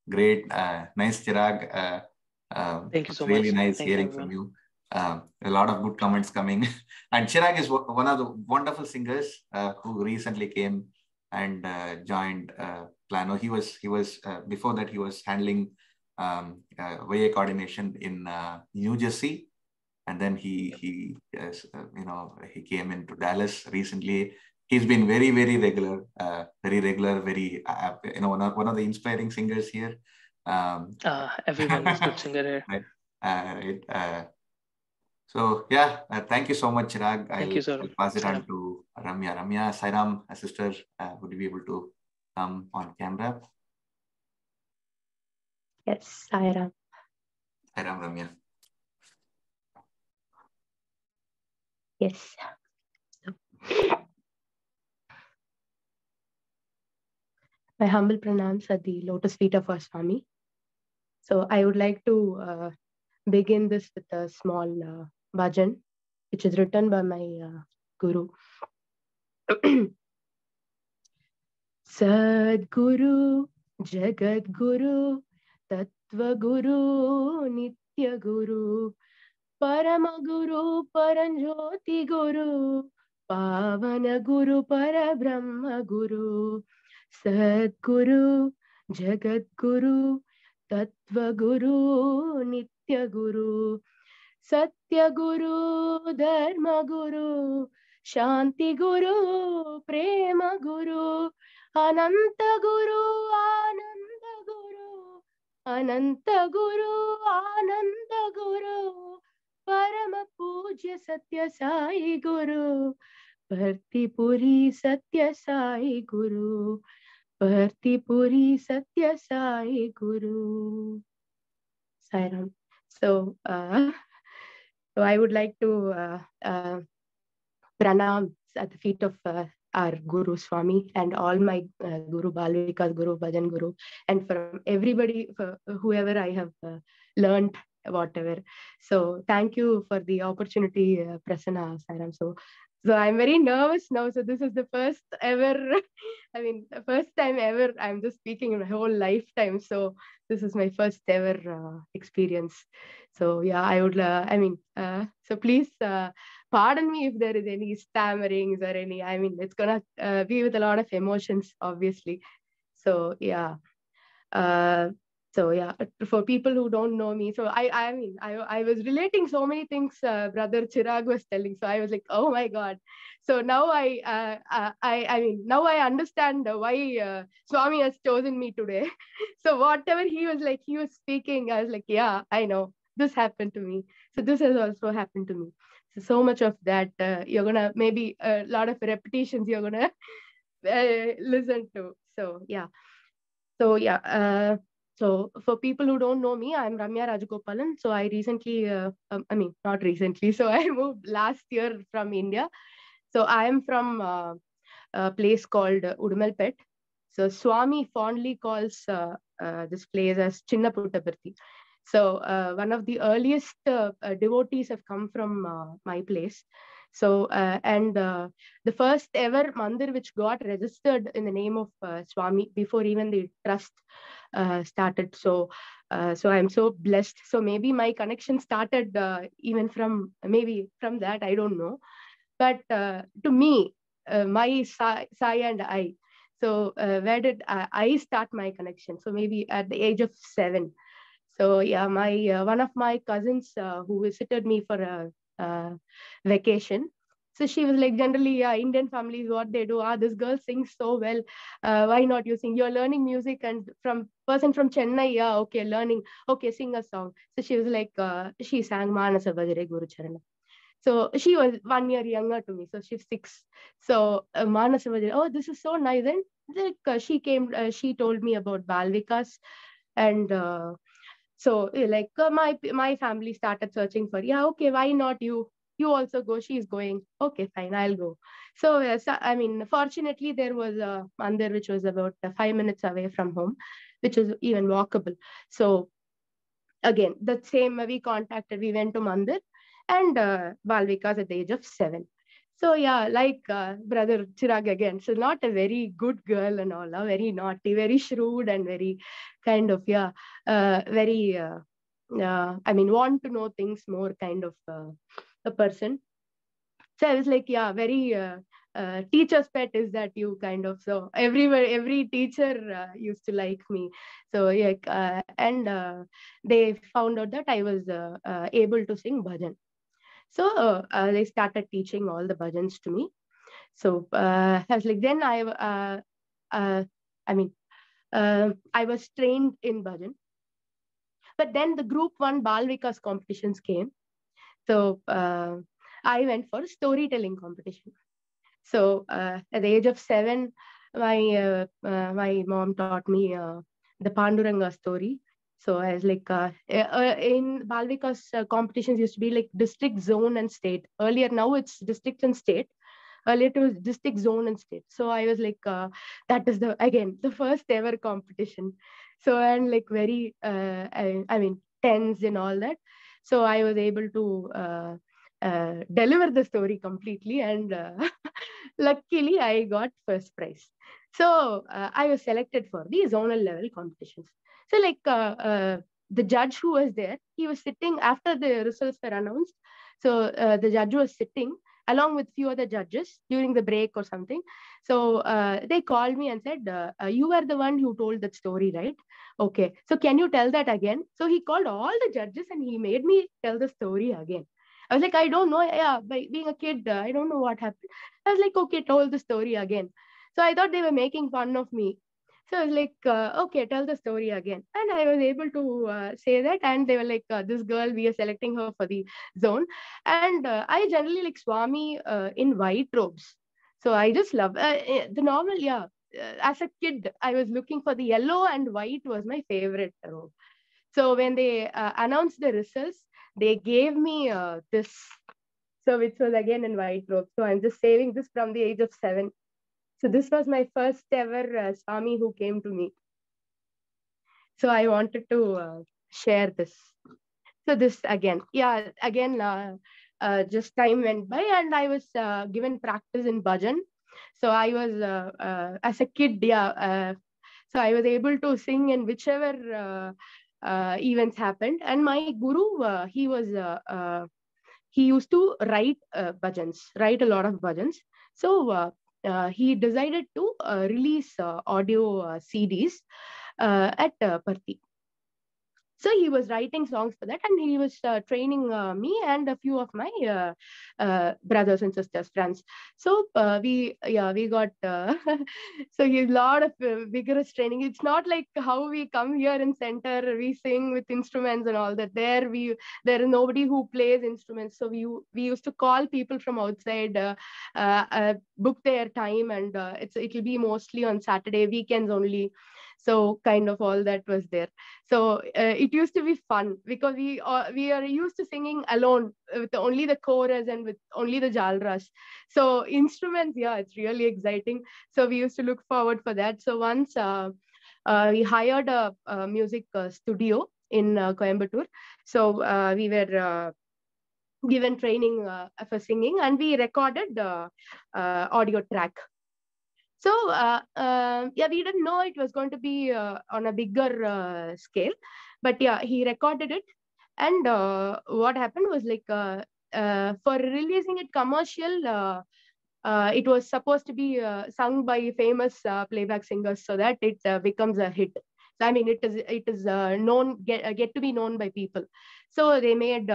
Great. Nice, Chirag. Thank you It's so really much. nice Thank you, hearing from everyone. you. A lot of good comments coming. And Chirag is one of the wonderful singers who recently came and joined Plano. He was before that he was handling VA coordination in New Jersey, and then he came into Dallas recently. He's been very regular, very one of the inspiring singers here. Everyone is good singer here. Right. Right. So yeah, thank you so much, Chirag. Thank I'll, you, sir. I'll pass it Sairam. on to Ramya. Ramya, Sairam, sister, would you be able to come on camera? Yes, Sairam. Sairam, Ramya. Yes. My humble pranams at the lotus feet of our Swami. So I would like to begin this with a small bhajan, which is written by my guru. Sadguru, Jagadguru, Tattvaguru, Nityaguru, Paramaguru, Paranjoti Guru, Pavana Guru, Parabrahma Guru, Sadguru, Jagadguru, Tattvaguru, Nityaguru, Satyaguru, Dharmaguru, Shanti Guru, Prema Guru, Ananta Guru, Ananda Guru, Ananta Guru, Ananda Guru, Parama Pujya Satya Sai Guru, Partipuri Satya Sai Guru, Partipuri Satya Sai Guru. Sairam. So, so I would like to pranam at the feet of our Guru Swami and all my Guru Balvikas, Guru Bhajan Guru, and from everybody, whoever I have learned whatever. So thank you for the opportunity, Prasanna, Sairam. So I'm very nervous now. So this is the first ever, I mean, the first time ever I'm just speaking in my whole lifetime. So this is my first ever experience. So yeah, I would, so please pardon me if there is any stammerings or any, I mean, it's gonna be with a lot of emotions, obviously. So yeah. So yeah, for people who don't know me, so I was relating so many things brother Chirag was telling. So I was like, oh my God. So now now I understand why Swami has chosen me today. So whatever he was speaking, I was like, yeah, I know this happened to me. So this has also happened to me. So much of that you're gonna maybe a lot of repetitions you're gonna listen to. So yeah. So yeah. So for people who don't know me, I'm Ramya Rajagopalan. So I recently, not recently. So I moved last year from India. So I am from a place called Udumalpet. So Swami fondly calls this place as Chinna Puttaparthi. So one of the earliest devotees have come from my place. So and the first ever mandir which got registered in the name of Swami before even the trust started. So so I'm so blessed. So maybe my connection started even from maybe from that, I don't know. But to me, my Sai and I. So where did I start my connection? So maybe at the age of 7. So yeah, my one of my cousins who visited me for a vacation. So she was like, generally, yeah, Indian families, what they do, this girl sings so well. Why not you sing? You're learning music, and from person from Chennai, yeah, okay, learning, okay, sing a song. So she was like, she sang Manasa Bhajare Guru Charana. So she was 1 year younger to me. So she's 6. So Manasa Bhajare, oh, this is so nice. And like she came, she told me about Balvikas, and so like my family started searching for, yeah, okay, why not you you also go. She's going. Okay, fine, I'll go. So I mean, fortunately, there was a mandir which was about 5 minutes away from home, which was even walkable. So again, the same we contacted. We went to mandir, and Balvikas at the age of 7. So yeah, like brother Chirag again. So not a very good girl and all, very naughty, very shrewd, and very kind of very. I mean, want to know things more kind of a person. So I was like, yeah, very teacher's pet is that you kind of. So everywhere, every teacher used to like me. So yeah, and they found out that I was able to sing bhajan. So they started teaching all the bhajans to me. So I was like, then I mean, I was trained in bhajan. But then the group one Bal Vikas competitions came. So I went for storytelling competition. So at the age of 7, my mom taught me the Panduranga story. So I was like, in Balvika's competitions used to be like district, zone, and state. Earlier, now it's district and state. Earlier it was district, zone, and state. So I was like, that is the first ever competition. So and like very, I mean, tense and all that. So I was able to deliver the story completely, and luckily I got first prize. So I was selected for the zonal level competitions. So like the judge who was there, he was sitting after the results were announced. So the judge was sitting along with few other judges during the break or something. So they called me and said, you were the one who told that story, right? Okay, so can you tell that again? So he called all the judges and he made me tell the story again. I was like, I don't know. Yeah, by being a kid, I don't know what happened. I was like, okay, told the story again. So I thought they were making fun of me. So I was like, okay, tell the story again. And I was able to say that. And they were like, this girl, we are selecting her for the zone. And I generally like Swami in white robes. So I just love the normal, yeah. As a kid, I was looking for the yellow and white was my favorite robe. So when they announced the results, they gave me this. So which was again in white robe. So I'm just saving this from the age of 7. So this was my first ever Swami who came to me. So I wanted to share this. So this again, yeah, again, just time went by and I was given practice in bhajan. So I was, as a kid, yeah, so I was able to sing in whichever events happened. And my guru, he used to write a lot of bhajans. So he decided to release audio CDs at Parthi. So he was writing songs for that, and he was training me and a few of my brothers and sisters, friends. So we got so he's a lot of vigorous training. It's not like how we come here in center, we sing with instruments and all that. There is nobody who plays instruments, so we used to call people from outside, book their time, and it'll be mostly on Saturday weekends only. So kind of all that was there. So it used to be fun because we are used to singing alone with only the chorus and with only the jalras. So instruments, yeah, it's really exciting. So we used to look forward for that. So once we hired a music studio in Coimbatore. So we were given training for singing, and we recorded audio track. So yeah, we didn't know it was going to be on a bigger scale, but yeah, he recorded it. And what happened was like for releasing it commercial, it was supposed to be sung by famous playback singers so that it becomes a hit. I mean, it is known get to be known by people. So they made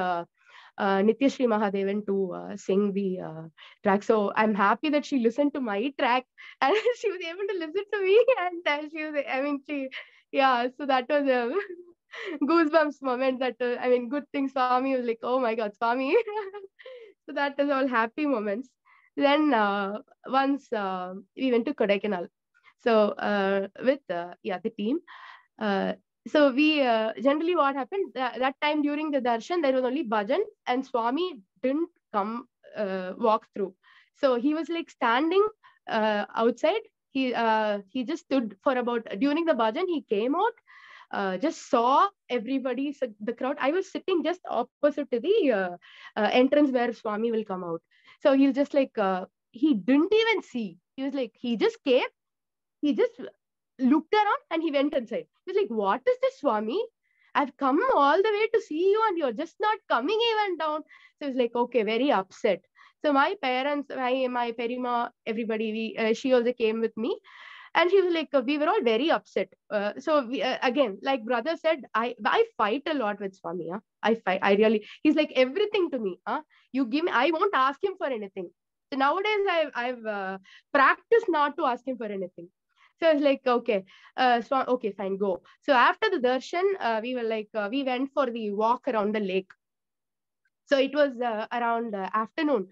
Nityashree Mahadevan to sing the track. So I'm happy that she listened to my track and she was able to listen to me. And she was, I mean, yeah. So that was a goosebumps moment. I mean, good thing Swami was like, oh my God, Swami. So that is all happy moments. Then once we went to Kodaikanal. So with the team. So we generally what happened that time during the darshan there was only bhajan and Swami didn't come walk through. So he was like standing outside. He just stood for about, during the bhajan, he came out, just saw everybody, so the crowd. I was sitting just opposite to the entrance where Swami will come out. So he's just like, he didn't even see. He was like, he just came, he just looked around and he went inside. He was like, what is this, Swami? I've come all the way to see you and you're just not coming even down. So it's like, okay, very upset. So my parents, my perima, everybody, she also came with me. And she was like, we were all very upset. So we, again, like brother said, I fight a lot with Swami. Huh? I fight. I really, he's like everything to me. Huh? You give me, I won't ask him for anything. So nowadays I've practiced not to ask him for anything. So it's like, okay, okay, fine, go. So after the darshan, we were like, we went for the walk around the lake. So it was around afternoon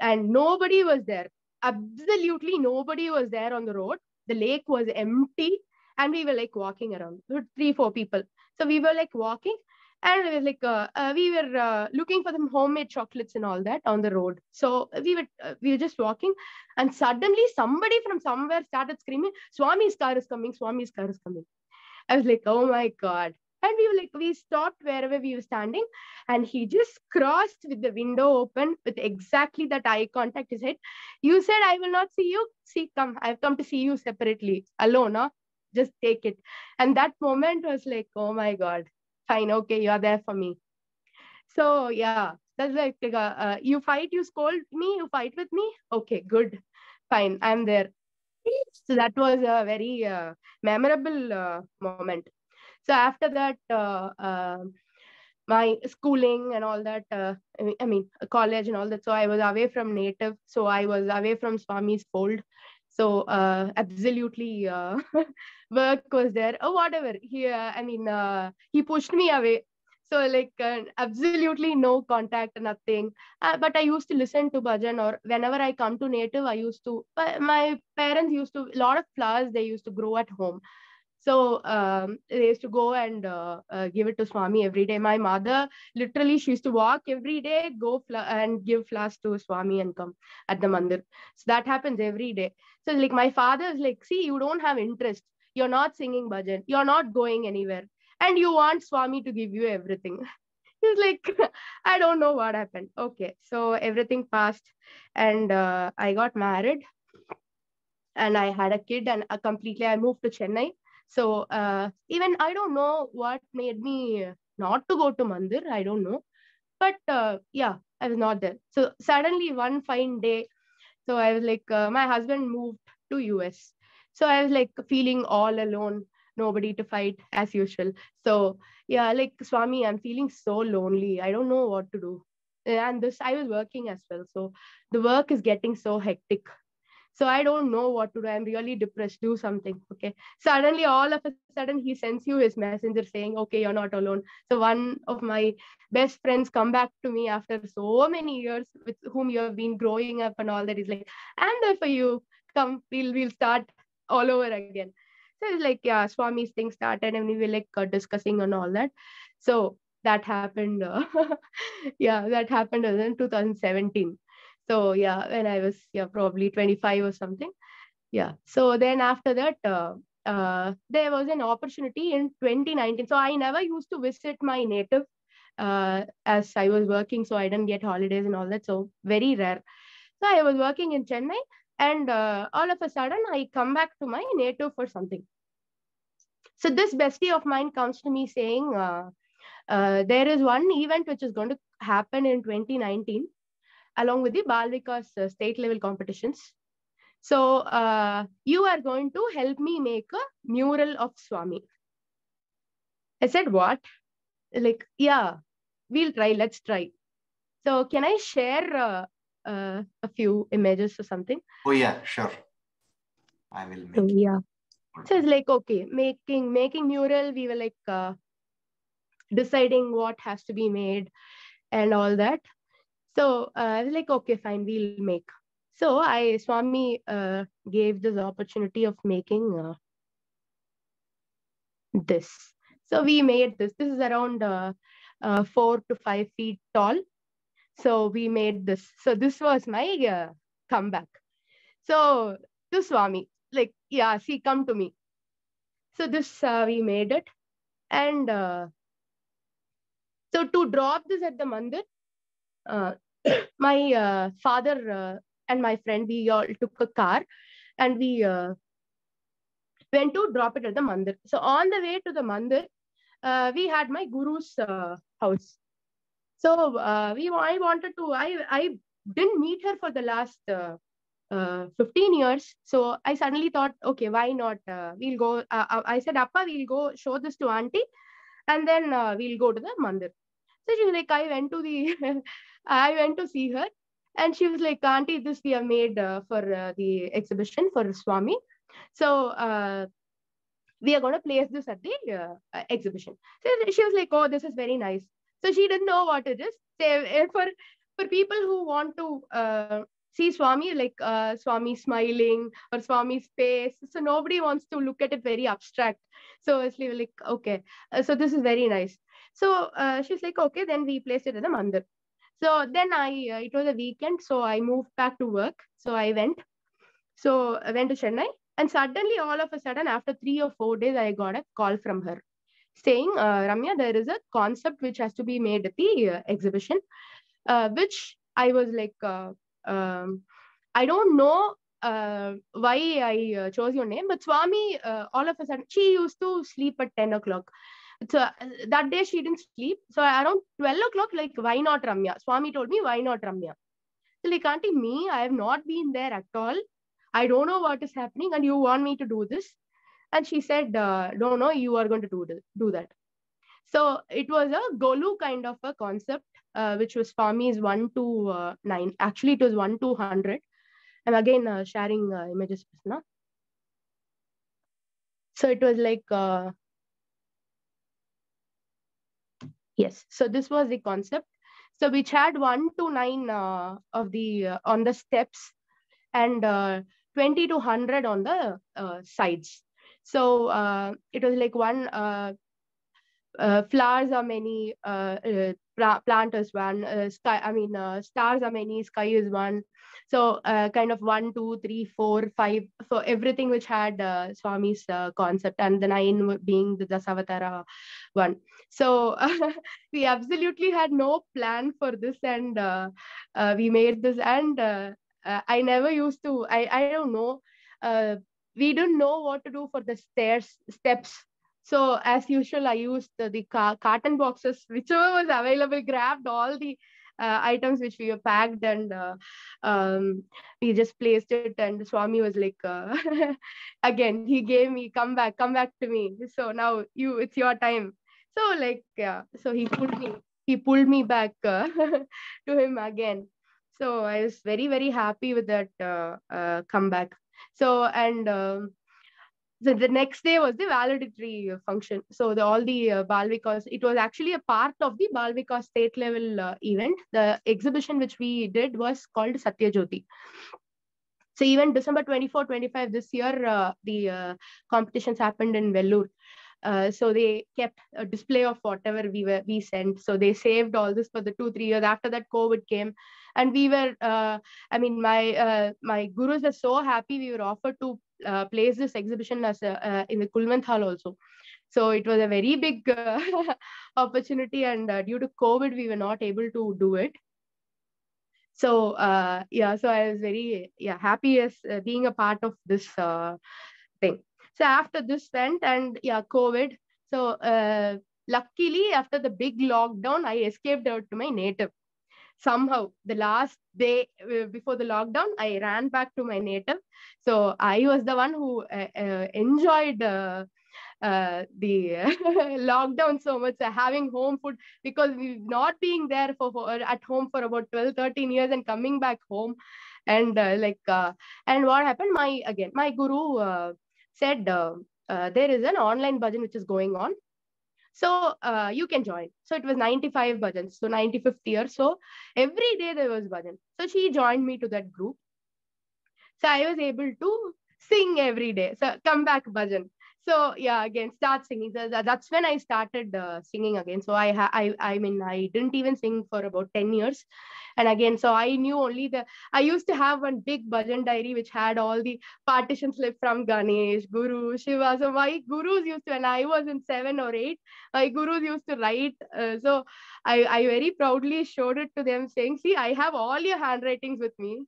and nobody was there. Absolutely nobody was there on the road. The lake was empty and we were like walking around, 3, 4 people. So we were like walking and we were like, we were looking for some homemade chocolates and all that on the road. So we were just walking and suddenly somebody from somewhere started screaming, Swami's car is coming, Swami's car is coming. I was like, oh my God. And we were like, we stopped wherever we were standing and he just crossed with the window open with exactly that eye contact. He said, you said I will not see you. See, come, I've come to see you separately, alone. Huh? Just take it. And that moment was like, oh my God, fine. Okay, you are there for me. So yeah, that's like, you fight, you scold me, you fight with me. Okay, good. Fine, I'm there. So that was a very memorable moment. So after that, my schooling and all that, I mean, college and all that. So I was away from native. So I was away from Swami's fold. So absolutely, work was there. Oh, whatever. I mean, he pushed me away. So like absolutely no contact, nothing. But I used to listen to bhajan, or whenever I come to native, I used to. My parents used to, a lot of flowers they used to grow at home. So they used to go and give it to Swami every day. My mother, literally, she used to walk every day, go and give flowers to Swami and come at the mandir. So that happens every day. So like my father is like, see, you don't have interest. You're not singing bhajan. You're not going anywhere. And you want Swami to give you everything. He's like, I don't know what happened. Okay. So everything passed and I got married and I had a kid and I moved to Chennai. So even I don't know what made me not to go to Mandir. I don't know. But yeah, I was not there. So suddenly one fine day, so I was like, my husband moved to US. So I was like feeling all alone, nobody to fight as usual. So yeah, like Swami, I'm feeling so lonely. I don't know what to do. And this, I was working as well. So the work is getting so hectic. So I don't know what to do. I'm really depressed. Do something. Okay. Suddenly, all of a sudden, he sends you his messenger saying, okay, you're not alone. So one of my best friends come back to me after so many years with whom you have been growing up and all that. He's like, I'm there for you. Come, we'll start all over again. So it's like, yeah, Swami's thing started and we were like discussing and all that. So that happened. Yeah, that happened in 2017. So yeah, when I was, yeah, probably 25 or something. Yeah. So then after that, there was an opportunity in 2019. So I never used to visit my native as I was working. So I didn't get holidays and all that. So very rare. So I was working in Chennai and all of a sudden I come back to my native for something. So this bestie of mine comes to me saying, there is one event which is going to happen in 2019 along with the Bal Vikas state level competitions. So you are going to help me make a mural of Swami. I said, what? Like, yeah, we'll try. Let's try. So can I share a few images or something? Oh yeah, sure. I will make. So yeah. So it's like, okay, making mural. We were like deciding what has to be made and all that. So I was like, okay, fine, we'll make. So Swami gave this opportunity of making this. So we made this. This is around 4 to 5 feet tall. So we made this. So this was my comeback. So to Swami, like, yeah, see, come to me. So this we made it. And so to drop this at the mandir, uh, my father and my friend, we all took a car and we went to drop it at the mandir. So on the way to the mandir, we had my guru's house. So I wanted to, I didn't meet her for the last 15 years. So I suddenly thought, okay, why not? We'll go. I said, Appa, we'll go show this to auntie and then we'll go to the mandir. So she was like, I went to the, I went to see her. And she was like, auntie, this we have made for the exhibition for Swami. So we are going to place this at the exhibition. So she was like, oh, this is very nice. So she didn't know what it is. So, for people who want to see Swami, like Swami smiling or Swami's face, so nobody wants to look at it very abstract. So it's like, okay, so this is very nice. So she's like, okay, then we place it in the mandir. So then it was a weekend, so I moved back to work. So I went. So I went to Chennai, and suddenly, all of a sudden, after 3 or 4 days, I got a call from her saying, Ramya, there is a concept which has to be made at the exhibition, which I was like, I don't know why I chose your name, but Swami, all of a sudden, she used to sleep at 10 o'clock. So that day she didn't sleep. So around 12 o'clock, like, why not Ramya? Swami told me, why not Ramya? So like, auntie, me, I have not been there at all. I don't know what is happening, and you want me to do this? And she said, no, no, you are going to do that. So it was a Golu kind of a concept, which was Swami's 1 to 9. Actually, it was 1 to 100. I'm again sharing images now. So it was like, yes. So this was the concept. So which had 1 to 9 of the on the steps, and 20 to 100 on the sides. So it was like one flowers are many, plant is one, sky, I mean, stars are many, sky is one. So kind of 1, 2, 3, 4, 5. So everything which had Swami's concept, and the 9 being the Dasavatara one. So we absolutely had no plan for this, and we made this. And I never used to, I don't know. We didn't know what to do for the steps. So as usual, I used the carton boxes, whichever was available, grabbed all the items which we were packed, and we just placed it. And Swami was like, again, he gave me, come back to me. So now it's your time. So like, yeah, so he pulled me back to him again. So I was very, very happy with that comeback. So, and so the next day was the valedictory function. So all the Bal Vikas, it was actually a part of the Bal Vikas state level event. The exhibition which we did was called Satya Jyoti. So even December 24, 25 this year, the competitions happened in Vellore. So they kept a display of whatever we sent. So they saved all this for the 2-3 years. After that, COVID came, and we were. I mean, my gurus were so happy. We were offered to place this exhibition as in the Kulwant Hall also. So it was a very big opportunity, and due to COVID, we were not able to do it. So yeah, so I was very happy as being a part of this thing. So after this went, and COVID. So luckily, after the big lockdown, I escaped out to my native. Somehow, the last day before the lockdown, I ran back to my native. So I was the one who enjoyed the lockdown so much, having home food, because we've not being there for at home for about 12-13 years, and coming back home. And and what happened, my guru said, there is an online bhajan which is going on, so you can join. So it was 95 bhajans, so 95th year. So every day there was bhajan. So she joined me to that group. So I was able to sing every day. So come back bhajan. So yeah, again, start singing. So that's when I started singing again. So I mean, I didn't even sing for about 10 years. And again, so I knew only I used to have one big bhajan diary which had all the partition slip from Ganesh, Guru, Shiva. So my gurus used to, when I was in 7 or 8, my gurus used to write. So I very proudly showed it to them saying, see, I have all your handwritings with me.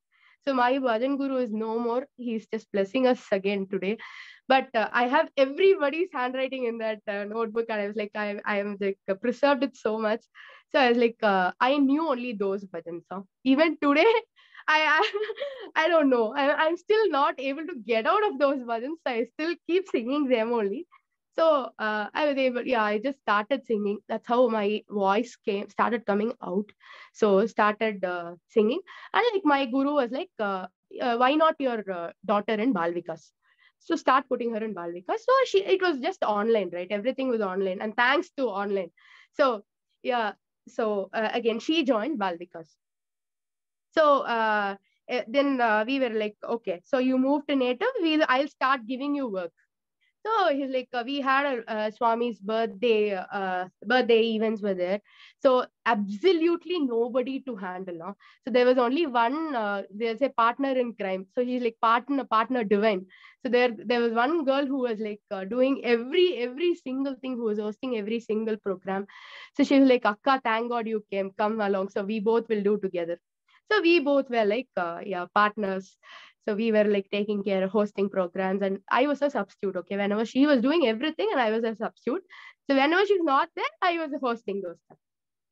So my bhajan guru is no more. He's just blessing us again today. But I have everybody's handwriting in that notebook, and I was like, I am like preserved it so much. So I was like, I knew only those bhajan songs. Even today, I don't know. I'm still not able to get out of those bhajans. I still keep singing them only. So I was able, yeah, I just started singing. That's how my voice started coming out. So started singing, and like my guru was like, why not your daughter in Balvikas? So start putting her in Balvikas. So it was just online, right? Everything was online, and thanks to online. So yeah, so again, she joined Balvikas. So then we were like, okay, so you moved to native. I'll start giving you work. So he's like, we had a Swami's birthday events were there. So absolutely nobody to handle. No? So there was only one, there's a partner in crime. So he's like partner divine. So there was one girl who was like doing every single thing, who was hosting every single program. So she was like, Akka, thank God you came, come along. So we both will do together. So we both were like, yeah, partners. So we were like taking care of hosting programs, and I was a substitute. Okay, whenever she was doing everything, and I was a substitute. So whenever she's not there, I was hosting those stuff.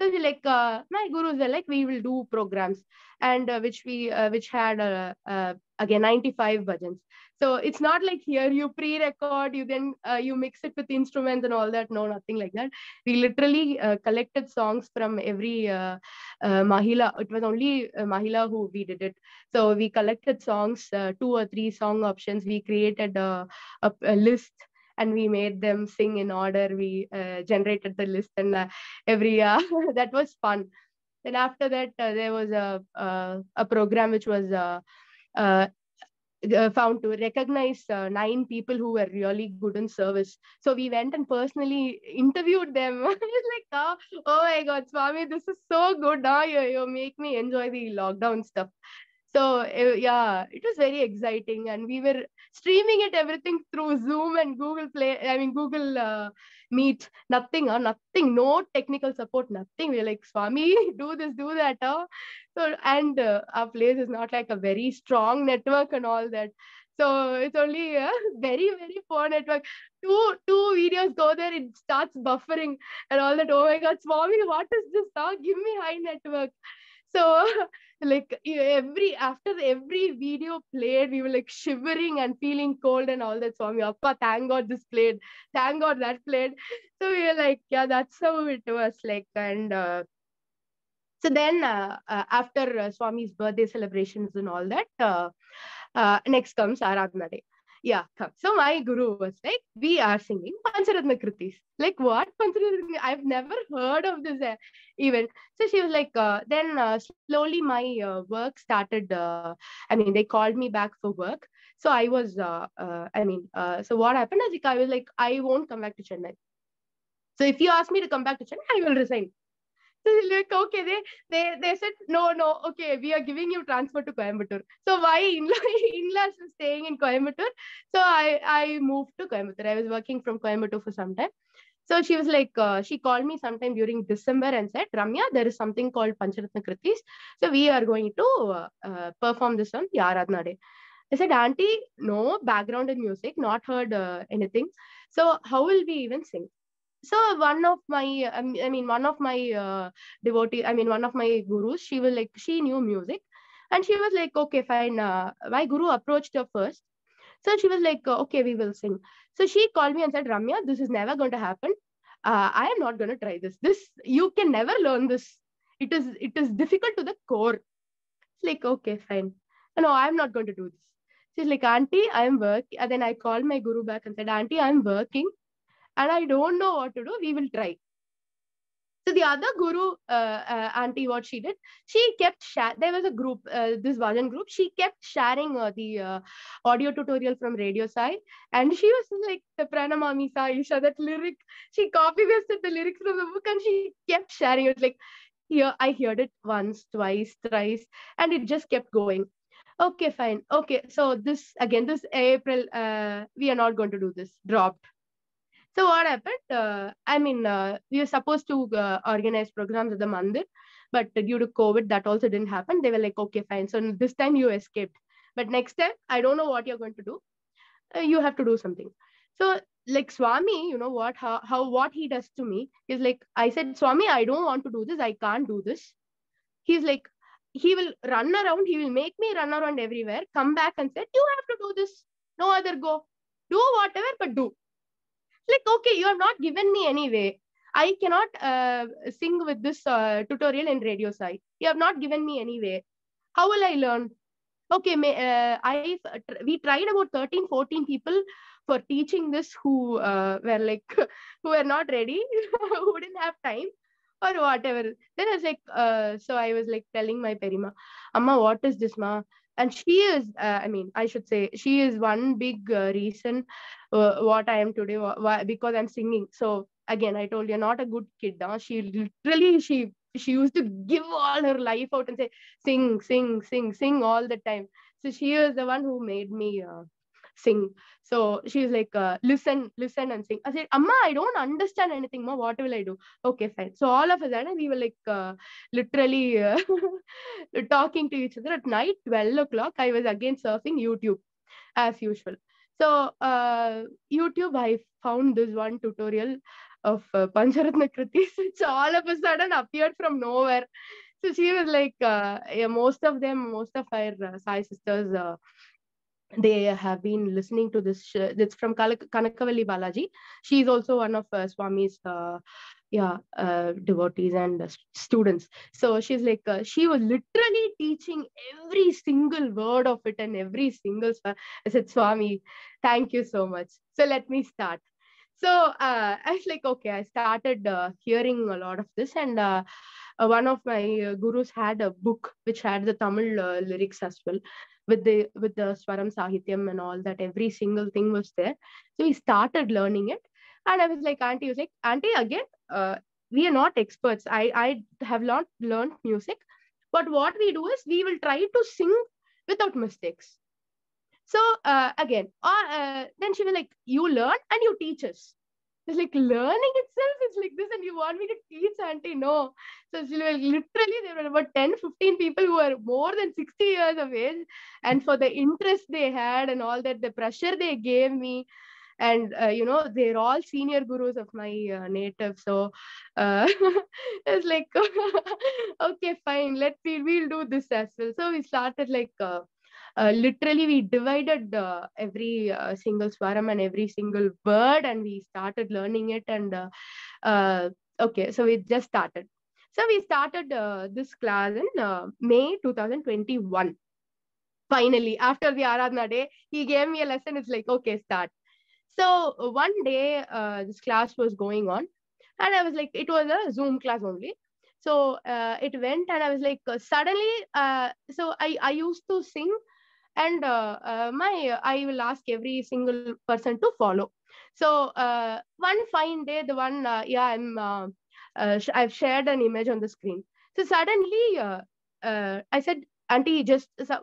So we like my gurus were like, we will do programs, and which had again 95 bhajans. So it's not like here you pre-record, you then you mix it with instruments and all that. No, nothing like that. We literally collected songs from every mahila. It was only mahila who we did it. So we collected songs, 2 or 3 song options. We created a list, and we made them sing in order. We generated the list, and every that was fun. Then after that, there was a program which was uh, found to recognize 9 people who were really good in service. So we went and personally interviewed them. It's like, oh my God, Swami, this is so good. You make me enjoy the lockdown stuff. So yeah, it was very exciting, and we were streaming it everything through Zoom and Google Play. I mean Google Meet. Nothing, no technical support, nothing. We're like, Swami, do this, do that. So and our place is not like a very strong network and all that. So it's only a very poor network. Two videos go there, it starts buffering and all that. Oh my God, Swami, what is this? Give me high network. So like after every video played, we were like shivering and feeling cold and all that. Swami, Appa, thank God this played, thank God that played. So we were like, yeah, that's how it was like. And so then after Swami's birthday celebrations and all that, next comes Aradhana Day. Yeah, come. So my guru was like, we are singing Pancharatna Kritis. Like, what Pancharatna? I've never heard of this event. So she was like, then slowly my work started. I mean, they called me back for work. So I was, so what happened is, like, I was like, I won't come back to Chennai. So if you ask me to come back to Chennai, I will resign. So like, okay, they said, no, okay, we are giving you transfer to Coimbatore. So why in-laws is staying in Coimbatore? So I moved to Coimbatore. I was working from Coimbatore for some time. So she was like, she called me sometime during December and said, Ramya, there is something called Pancharatna Kritis. So we are going to perform this on the Aradhana Day. I said, Auntie, no background in music, not heard anything. So how will we even sing? So one of my, one of my one of my gurus, she was like, she knew music, and she was like, okay, fine. My guru approached her first. So she was like, okay, we will sing. So she called me and said, Ramya, this is never going to happen. I am not going to try this. You can never learn this. It is difficult to the core. It's like, okay, fine. No, I'm not going to do this. She's like, Auntie, I'm working. And then I called my guru back and said, Auntie, I'm working and I don't know what to do. We will try. So the other guru, auntie, what she did, she kept there was a group, this Bhajan group. She kept sharing the audio tutorial from Radio Sai, and she was like the Pranamami Sai Isha, that lyric. She copy pasted the lyrics from the book, and she kept sharing it. Like, here, I heard it once, twice, thrice, and it just kept going. Okay, fine. Okay, so this April, we are not going to do this. Dropped. So what happened? We were supposed to organize programs at the mandir, but due to COVID, that also didn't happen. They were like, okay, fine. So this time you escaped, but next time, I don't know what you're going to do. You have to do something. So like Swami, you know what? How what he does to me is like, I said, Swami, I don't want to do this. I can't do this. He's like, he will run around. He will make me run around everywhere. Come back and said, you have to do this. No other go. Do whatever, but do. Like, okay, you have not given me any way. I cannot sing with this tutorial in Radio Sai. You have not given me any way. How will I learn? Okay, we tried about 13, 14 people for teaching this who were like, who were not ready, who didn't have time or whatever. Then I was like, so I was like telling my Perima, Amma, what is this, ma? And she is, I should say, she is one big reason what I am today, because I'm singing. So again, I told you, not a good kid. Huh? She literally, she used to give all her life out and say, sing, sing, sing, sing all the time. So she was the one who made me sing. So she was like, listen, listen and sing. I said, Amma, I don't understand anything, ma. What will I do? Okay, fine. So all of a sudden, we were like literally talking to each other at night, 12 o'clock. I was again surfing YouTube as usual. So YouTube, I found this one tutorial of Pancharatna Kritis, which all of a sudden appeared from nowhere. So she was like, most of our Sai sisters, they have been listening to this. It's from Kanakavalli Balaji. She is also one of Swami's devotees and students. So she's like, she was literally teaching every single word of it and every single star. I said, Swami, thank you so much. So let me start. So I was like, okay, I started hearing a lot of this, and one of my gurus had a book which had the Tamil lyrics as well, with the Swaram Sahityam and all that. Every single thing was there. So we started learning it, and I was like, Auntie was like, Auntie, again, we are not experts. I have not learned music, but what we do is we will try to sing without mistakes. So again, then she was like, you learn and you teach us. It's like learning itself is like this, and you want me to teach, Auntie? No. So she was literally, there were about 10, 15 people who were more than 60 years of age. And for the interest they had and all that, the pressure they gave me, and they're all senior gurus of my native. So it's like, okay, fine, we'll do this as well. So we started like literally we divided every single swaram and every single word, and we started learning it. And okay, so we just started. So we started this class in May 2021. Finally, after the Aradhana day, he gave me a lesson. It's like, okay, start. So one day, this class was going on, and I was like, it was a Zoom class only. So it went, and I was like, suddenly, so I used to sing, and I will ask every single person to follow. So one fine day, the one, I've shared an image on the screen. So suddenly, I said, Auntie,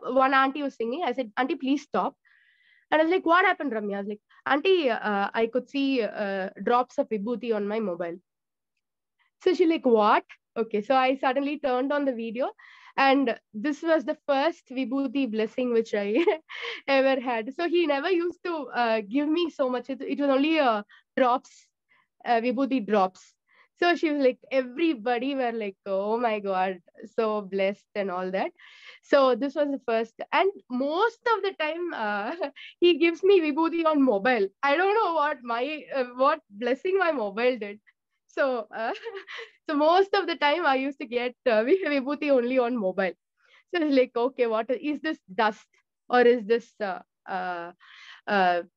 one auntie was singing. I said, Auntie, please stop. And I was like, what happened, Ramya? I was like, Auntie, I could see drops of vibhuti on my mobile. So she like, what? Okay, so I suddenly turned on the video, and this was the first vibhuti blessing which I ever had. So he never used to give me so much. It was only drops, vibhuti drops. So she was like, everybody were like, oh my God, so blessed and all that. So this was the first. And most of the time, he gives me vibhuti on mobile. I don't know what blessing my mobile did. So, so most of the time I used to get vibhuti only on mobile. So it's like, okay, what is this, dust, or is this, I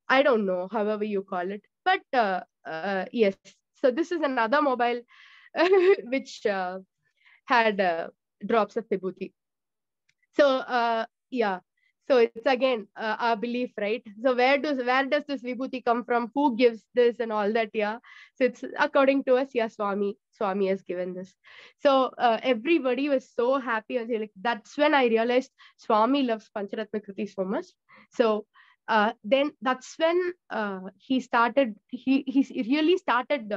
don't know, however you call it. But yes, so this is another mobile which had drops of vibhuti. So yeah, so it's again our belief, right? So where does this vibhuti come from? Who gives this and all that? Yeah, so it's according to us. Yeah, Swami has given this. So everybody was so happy, and like that's when I realized Swami loves Pancharatna Kriti so much. So then that's when he really started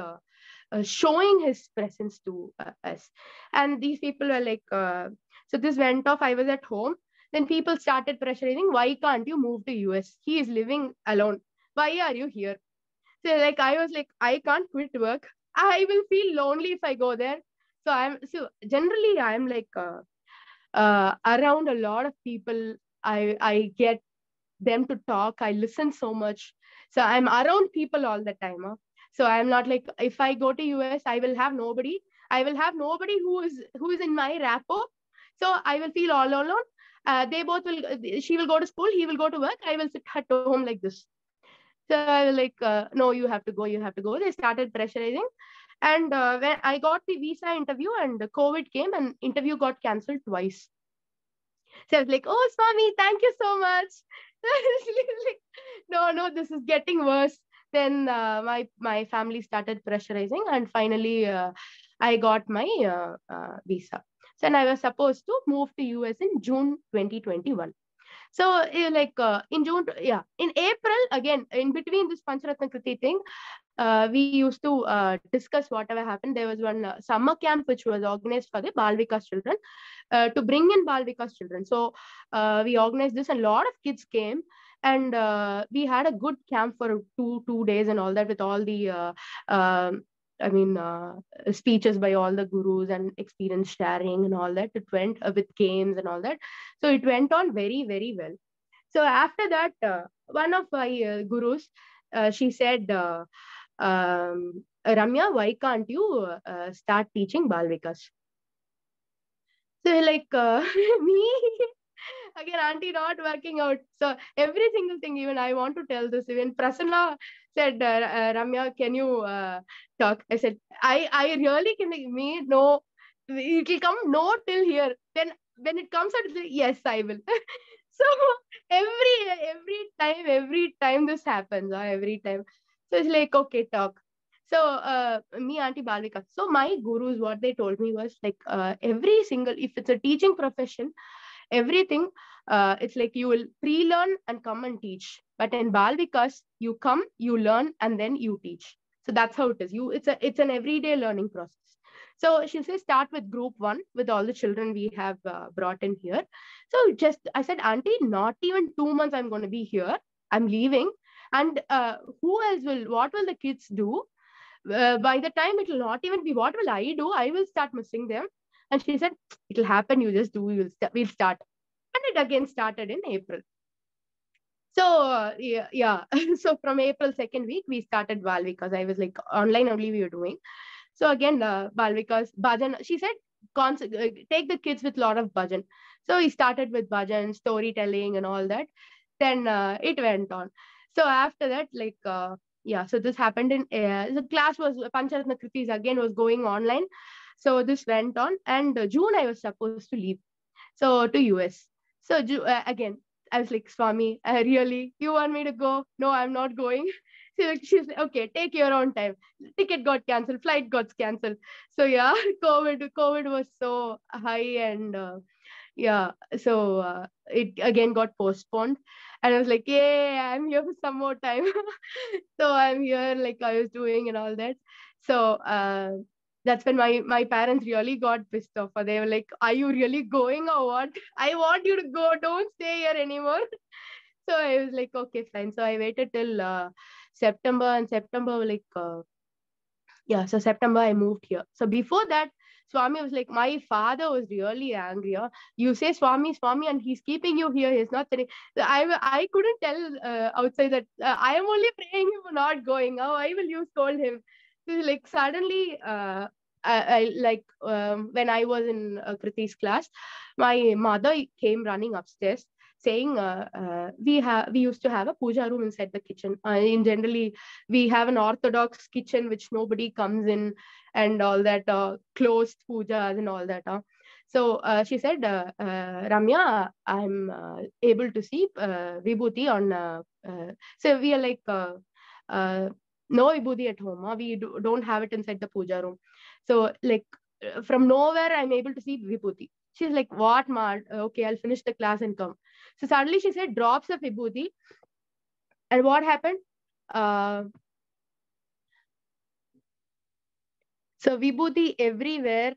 showing his presence to us. And these people were like, so this went off. I was at home. Then people started pressurizing, why can't you move to US? He is living alone. Why are you here? So like I was like, I can't quit work. I will feel lonely if I go there. So generally I'm like around a lot of people. I get them to talk. I listen so much. So I'm around people all the time. Huh? So I'm not like, if I go to US, I will have nobody. I will have nobody who is in my rapport. So I will feel all alone. They both will. She will go to school. He will go to work. I will sit at home like this. So I was like, no, you have to go. You have to go. They started pressurizing. And when I got the visa interview and COVID came and interview got cancelled twice. So I was like, oh, Swami, thank you so much. Like, no, this is getting worse. Then my family started pressurizing, and finally I got my visa. So and I was supposed to move to US in June 2021. So in June, yeah, in April, again, in between this Pancharatna Kriti thing, we used to discuss whatever happened. There was one summer camp which was organized for the Bal Vikas children, to bring in Bal Vikas children. So we organized this, and a lot of kids came, and we had a good camp for two days and all that, with all the I mean, speeches by all the gurus and experience sharing and all that. It went with games and all that. So it went on very, very well. So after that, one of my gurus, she said, Ramya, why can't you start teaching Bal Vikas? So like me, again, auntie not working out. So every single thing, even I want to tell this. Even Prasanna said, Ramya, can you talk? I said, I really can. Me, no, it will come no till here. Then when it comes out, yes, I will. So every time this happens, every time. So it's like, okay, talk. So me, Auntie Balvika. So my gurus, what they told me was like, every single, if it's a teaching profession, everything, it's like you will pre-learn and come and teach. But in Balvikas, you come, you learn, and then you teach. So that's how it is. It's an everyday learning process. So she'll say, start with group 1 with all the children we have brought in here. So just, I said, Auntie, not even 2 months I'm going to be here. I'm leaving. And what will the kids do? By the time it will not even be, what will I do? I will start missing them. And she said, it'll happen. You just do, we'll start. And it again started in April. So yeah. So from April 2nd week, we started Bal Vikas. I was like, online only we were doing. So again, Bal Vikas, bhajan. She said, take the kids with a lot of bhajan. So we started with bhajan, storytelling, and all that. Then it went on. So after that, like yeah, so this happened in the class was Pancharatna Kritis again was going online. So this went on, and June I was supposed to leave, so to US. So again, I was like, Swami, really, you want me to go? No, I'm not going. She's like, okay, take your own time. Ticket got cancelled, flight got cancelled. So yeah, COVID was so high, and yeah, so it again got postponed, and I was like, yeah, I'm here for some more time. So I'm here, like I was doing and all that. So that's when my parents really got pissed off. They were like, are you really going or what? I want you to go, don't stay here anymore. So I was like, okay, fine. So I waited till September, and September, like yeah, so September I moved here. So before that, Swami was like, my father was really angry. Huh? You say Swami, and he's keeping you here. He's not telling. So I couldn't tell outside that I am only praying him for not going. How I will you scold him? So like suddenly, I like when I was in Kriti's class, my mother came running upstairs. saying we used to have a puja room inside the kitchen. In generally, we have an orthodox kitchen which nobody comes in and all that, closed pujas and all that. So she said, Ramya, I'm able to see vibhuti on. So we are like, no vibhuti at home. We don't have it inside the puja room. So like from nowhere, I'm able to see vibhuti. She's like, what, ma? Okay, I'll finish the class and come. So suddenly she said, drops of vibhuti. And what happened? So vibhuti everywhere.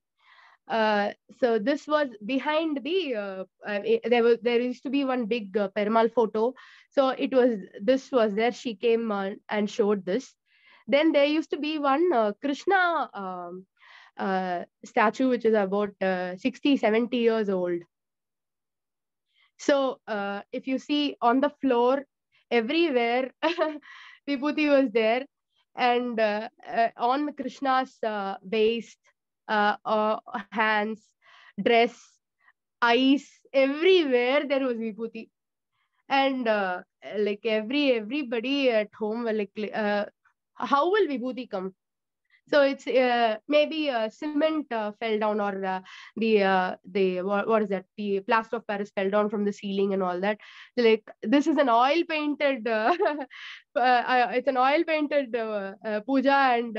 So this was behind there used to be one big Perumal photo. So this was there. She came and showed this. Then there used to be one Krishna statue, which is about 60, 70 years old. So if you see on the floor, everywhere, Vibhuti was there. And on Krishna's waist, hands, dress, eyes, everywhere there was Vibhuti. And like everybody at home were like, how will Vibhuti come? So it's maybe cement fell down, or what is that? The plaster of Paris fell down from the ceiling and all that. Like this is an oil painted, it's an oil painted puja, and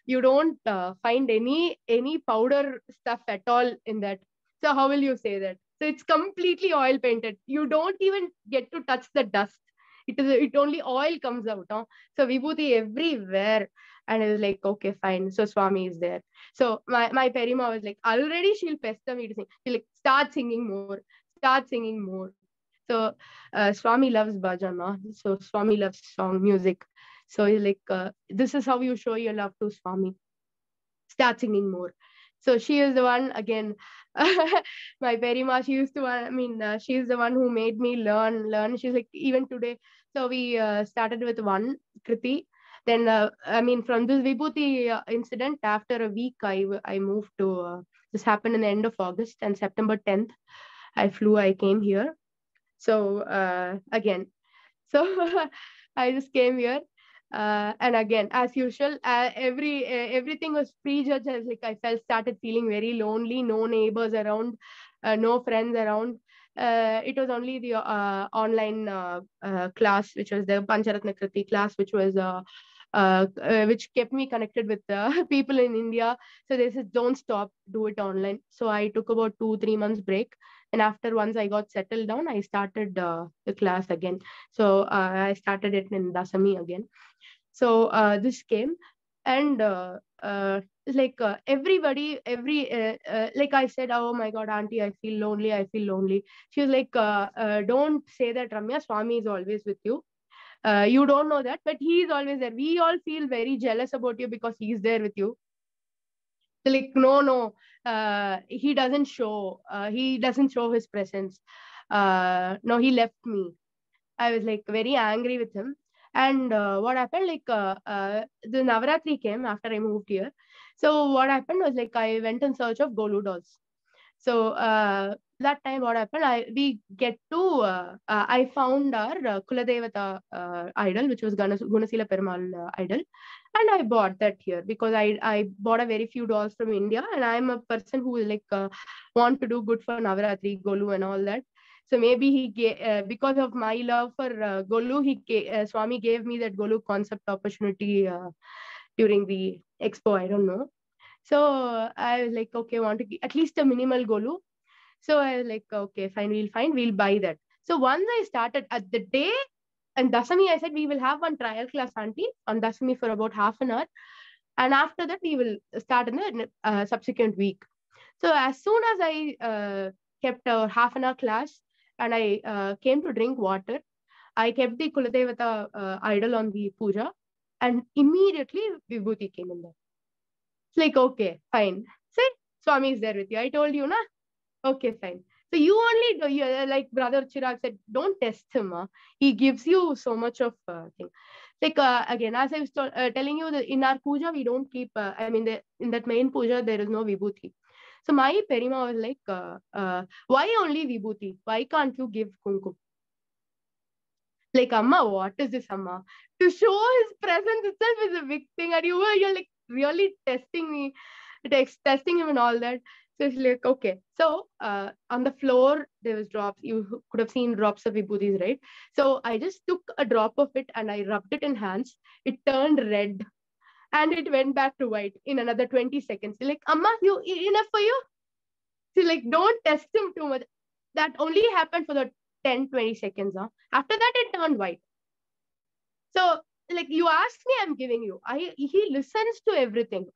you don't find any powder stuff at all in that. So how will you say that? So it's completely oil painted. You don't even get to touch the dust. It only oil comes out. Huh? So vibhuti everywhere. And I was like, okay, fine. So Swami is there. So my Perima was like, already she'll pester me to sing. She'll like, start singing more, start singing more. So Swami loves bhajan. So Swami loves song music. So he's like, this is how you show your love to Swami. Start singing more. So she is the one again. My Perima, she used to. She's the one who made me learn. She's like, even today. So we started with one Kriti. Then from this Vibhuti incident, after a week, I moved to. This happened in the end of August, and September 10th, I came here. So again, so I just came here. And again, as usual, everything was prejudged. I started feeling very lonely. No neighbors around, no friends around. It was only the online class, which was the Pancharatna Kriti class, which kept me connected with people in India. So they said, don't stop, do it online. So I took about 2-3 months break. And after once I got settled down, I started the class again. So I started it in Dasami again. So this came, and everybody, like I said, oh my God, auntie, I feel lonely. I feel lonely. She was like, don't say that, Ramya. Swami is always with you. You don't know that, but he is always there. We all feel very jealous about you because he's there with you. So like, no, he doesn't show. He doesn't show his presence. No, he left me. I was like very angry with him. And what happened, the Navaratri came after I moved here. So what happened was like I went in search of Golu dolls. So that time what happened, I found our Kuladevata idol, which was Gunasila Perumal idol. And I bought that here because I bought a very few dolls from India. And I'm a person who want to do good for Navaratri, Golu and all that. So maybe he gave, because of my love for Golu, Swami gave me that Golu concept opportunity during the expo. I don't know. So I was like, okay, want to at least a minimal Golu. So I was like, okay, fine, we'll buy that. So once I started at the day, and Dasami, I said, we will have one trial class, auntie, on Dasami for about half an hour. And after that, we will start in the subsequent week. So as soon as I kept a half an hour class and I came to drink water, I kept the Kuladevata idol on the puja, and immediately Vibhuti came in there. It's like, okay, fine. See, Swami is there with you. I told you, na? Okay, fine. So you only do, like Brother Chirag said, don't test him. He gives you so much of thing. Like again, as I was telling you, in our puja we don't keep. In that main puja there is no vibhuti. So my Perima was like, why only Vibhuti? Why can't you give Kumkum? Like, Amma, what is this, Amma? To show his presence itself is a big thing. And you're like really testing me, testing him and all that. So it's like, okay. So on the floor, there was drops. You could have seen drops of vibhutis, right? So I just took a drop of it and I rubbed it in hands. It turned red and it went back to white in another 20 seconds. Like, Amma, enough for you? So like, don't test him too much. That only happened for the 10-20 seconds. Huh? After that, it turned white. So like you ask me, I'm giving you. He listens to everything.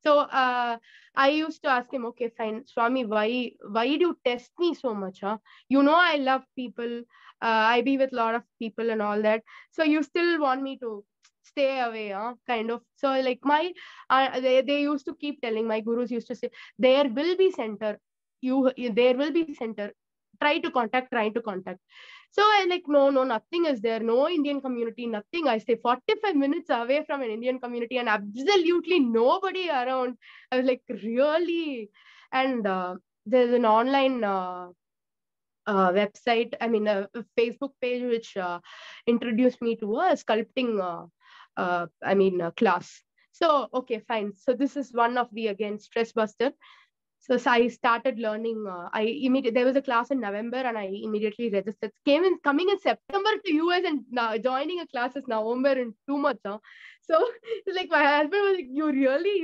So I used to ask him, okay, fine, Swami, why do you test me so much? You know I love people. I be with a lot of people and all that. So you still want me to stay away, kind of. So like they used to keep telling, my gurus used to say, there will be center. There will be center. Try to contact. So I like, no, nothing is there. No Indian community, nothing. I stay 45 minutes away from an Indian community and absolutely nobody around. I was like, really? And there's an online website, I mean, a Facebook page, which introduced me to a sculpting, class. So, okay, fine. So this is one of the, again, stress buster. So I started learning. There was a class in November, and I immediately registered. Coming in September to US, and joining a class is November in 2 months. Huh? So like my husband was like, you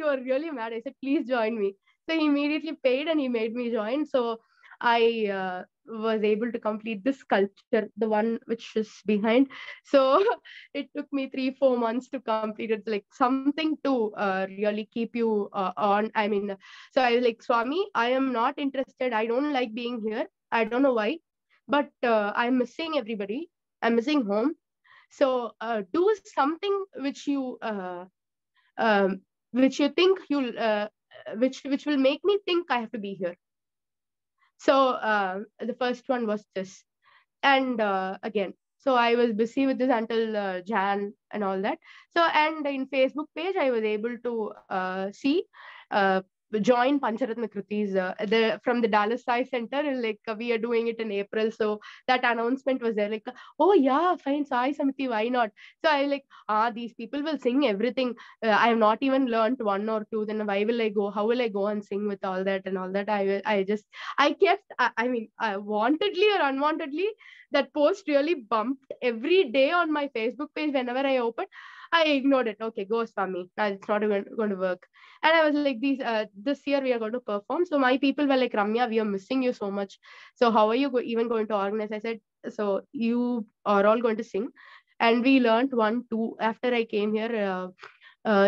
are really mad." I said, "Please join me." So he immediately paid, and he made me join. So I was able to complete this sculpture, the one which is behind. So it took me 3-4 months to complete it. Like something to really keep you on. I mean, so I was like, Swami, I am not interested. I don't like being here. I don't know why, but I'm missing everybody. I'm missing home. So do something which you think which will make me think I have to be here. So the first one was this, and again, so I was busy with this until Jan and all that. So and in Facebook page, I was able to see. Join Pancharatna Kritis from the Dallas Sai Center. Like we are doing it in April, so that announcement was there. Like, oh yeah, fine, Sai Samiti, why not? So I like, these people will sing everything. I have not even learned one or two. Then why will I go? How will I go and sing with all that and all that? I kept. I mean, wantedly or unwantedly, that post really bumped every day on my Facebook page. Whenever I opened, I ignored it. Okay, go Swami. It's not going to work. And I was like, this year we are going to perform. So my people were like, Ramya, we are missing you so much. So how are you even going to organize? I said, so you are all going to sing. And we learned 1, 2. After I came here,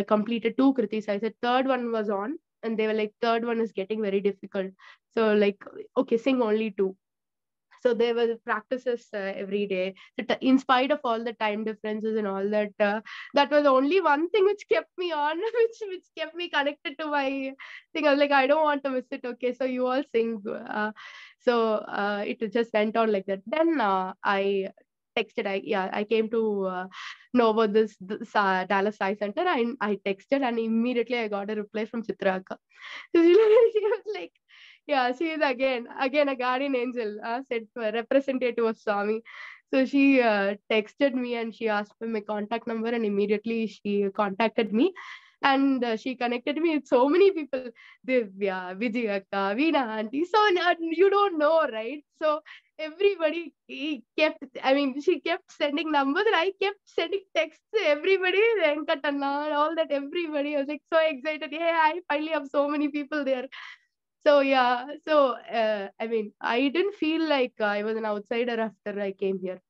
completed 2 kritis. I said, third one was on. And they were like, third one is getting very difficult. So like, okay, sing only 2. So there were practices every day. So in spite of all the time differences and all that, that was only one thing which kept me on, which kept me connected to my thing. I was like, I don't want to miss it. Okay, so you all sing. So it just went on like that. Then I texted. I came to know about this Dallas Sci Center. I texted, and immediately I got a reply from Chitra. She was like, yeah, she is again a guardian angel, said representative of Swami. So she texted me and she asked for my contact number, and immediately she contacted me. And she connected me with so many people, Divya, Vijayaka, Veena auntie. So you don't know, right? So everybody she kept sending numbers, and I kept sending texts to everybody, Venkatanna, and all that. Everybody was like so excited. Yeah, I finally have so many people there. So yeah, so I didn't feel like I was an outsider after I came here.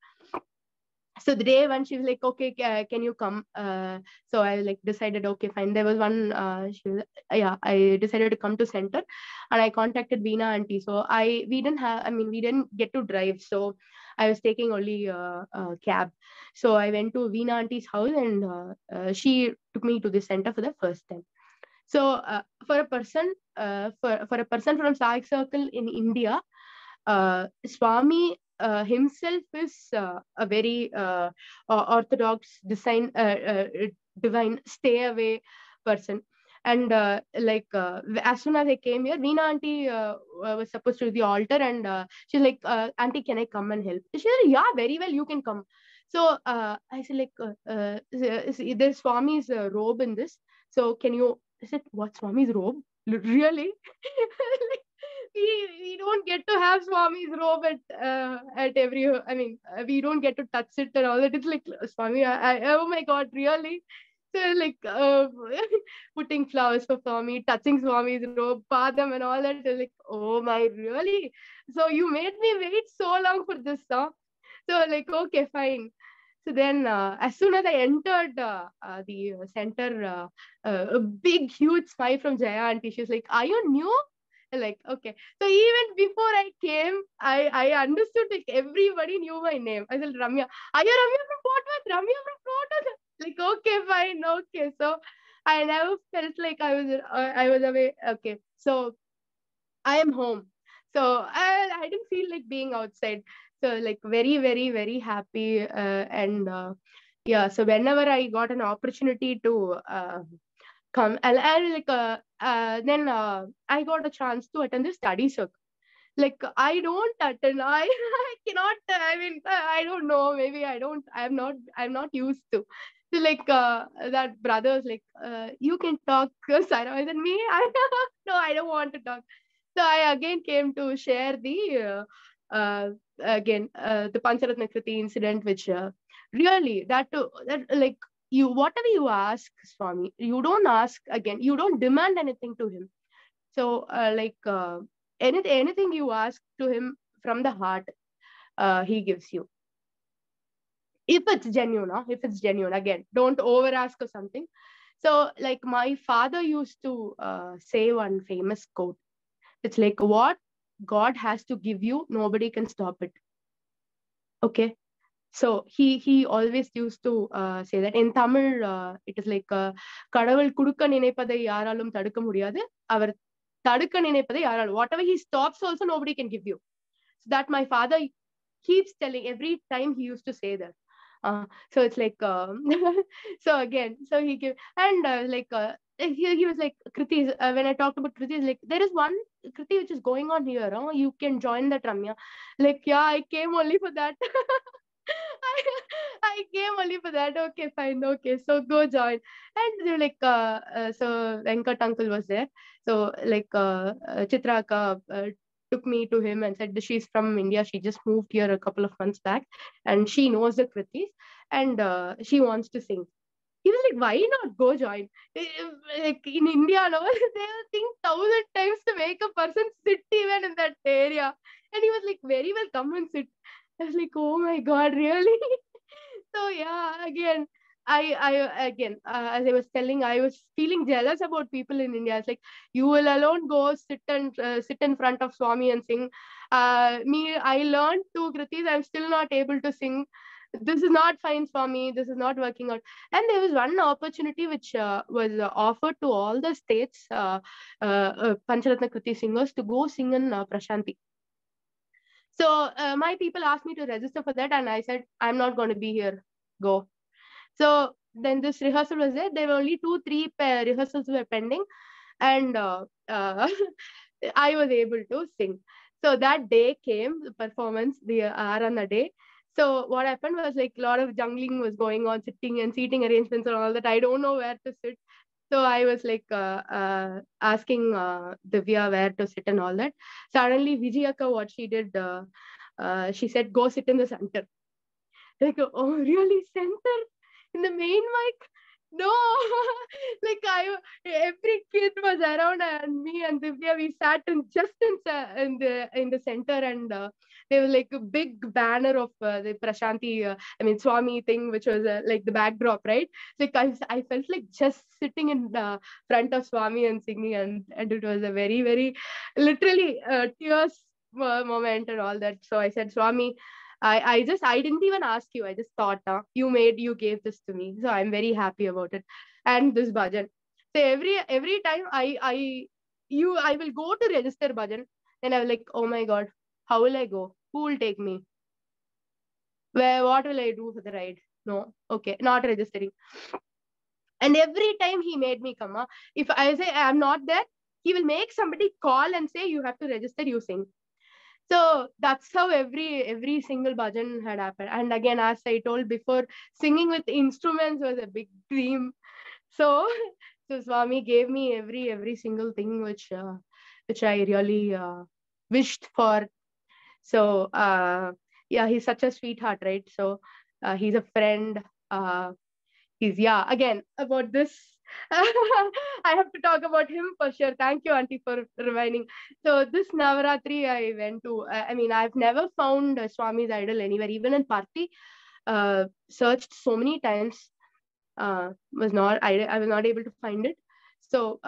So the day when she was like, okay, can you come? So I like decided, okay, fine. There was one, I decided to come to center, and I contacted Veena auntie. So we didn't get to drive. So I was taking only a cab. So I went to Veena auntie's house, and she took me to the center for the first time. So for a person from Sai Circle in India, Swami himself is a very orthodox divine stay away person. And as soon as I came here, Veena auntie was supposed to do the altar, and she's like, auntie, can I come and help? She said, yeah, very well, you can come. So I said, like, there's Swami's robe in this. So can you? I said, what, Swami's robe? Really? Like, we don't get to have Swami's robe at every. I mean, we don't get to touch it and all that. It's like, Swami, oh my God, really? So like putting flowers for Swami, touching Swami's robe, padam and all that. Like, oh my, really? So you made me wait so long for this, huh? So like, okay, fine. So then, as soon as I entered the center, a big, huge smile from Jaya auntie. She's like, "Are you new?" Like, okay. So even before I came, I understood, like, everybody knew my name. I said, Ramya. Are you Ramya from Portman? Ramya from Portman? Like, okay, fine, okay. So I never felt like I was away. Okay, so I am home. So I didn't feel like being outside. So like very, very, very happy. And yeah, so whenever I got an opportunity to come, and like then I got a chance to attend the study circle. Like, I don't attend. I cannot. I mean, I don't know. Maybe I don't. I'm not used to. So like that brothers like, you can talk, Sarah. I said, me. No, I don't want to talk. So I again came to share the Pancharatna Kriti incident, which really that like, you, whatever you ask Swami, you don't ask again. You don't demand anything to him. So anything you ask to him from the heart, he gives you. If it's genuine, huh? If it's genuine, again, don't over ask or something. So like my father used to say one famous quote. It's like, what God has to give you, nobody can stop it. Okay. So he always used to say that in Tamil. It is like, கடவுள் கொடுக்க நினைப்பதை யாராலும் தடுக்க முடியாது, அவர் தடுக்க நினைப்பதை யாராலும், whatever he stops also nobody can give you. So that my father keeps telling every time. He used to say that. So it's like, so again, so he give, and he was like, Kriti, when I talked about Kriti, like, there is one Kriti which is going on here, you can join that, Ramya. Like, yeah, I came only for that. I came only for that. Okay, fine. Okay, so go join. And they're like, so Venkat uncle was there. So like, Chitraka took me to him and said that she's from India. She just moved here a couple of months back, and she knows the Kritis, and she wants to sing. He was like, why not go join? Like in India, no, they'll think 1,000 times to make a person sit even in that area. And he was like, very well, come and sit. I was like, oh my God, really? So yeah, again, as I was telling, I was feeling jealous about people in India. It's like, you will alone go sit in front of Swami and sing. Me, I learned two kritis. I'm still not able to sing. This is not fine for me. This is not working out. And there was one opportunity which was offered to all the states Pancharatna Kriti singers to go sing in Prashanti. So my people asked me to register for that, and I said, I'm not going to be here. Go. So then this rehearsal was there. There were only 2-3 rehearsals were pending, and I was able to sing. So that day came, the performance, the Arana day. So what happened was, like, a lot of jungling was going on, sitting and seating arrangements and all that. I don't know where to sit. So I was like asking Divya where to sit and all that. Suddenly Vijayaka, what she did, she said, go sit in the center. Like, oh, really? Center? In the main mic? No. Like, every kid was around, and me and Divya, we sat in the center, and there was like a big banner of the Prashanti, Swami thing, which was like the backdrop, right? Like, I felt like just sitting in the front of Swami and singing, and it was a very, very literally tears moment and all that. So I said, Swami, I didn't even ask you. I just thought, you gave this to me. So I'm very happy about it. And this bhajan. So every time I will go to register bhajan, then I was like, oh my God, how will I go? Who will take me? What will I do for the ride? No, okay, not registering. And every time he made me come. If I say I'm not there, he will make somebody call and say, you have to register, you sing. So that's how every single bhajan had happened. And again, as I told before, singing with instruments was a big dream. So, so Swami gave me every single thing which I really wished for. So yeah, he's such a sweetheart, right? So he's a friend. He's, yeah, again about this. I have to talk about him for sure. Thank you, Auntie, for reminding. So this Navaratri I went to. I mean, I've never found Swami's idol anywhere, even in Parthi. Searched so many times. I was not able to find it. So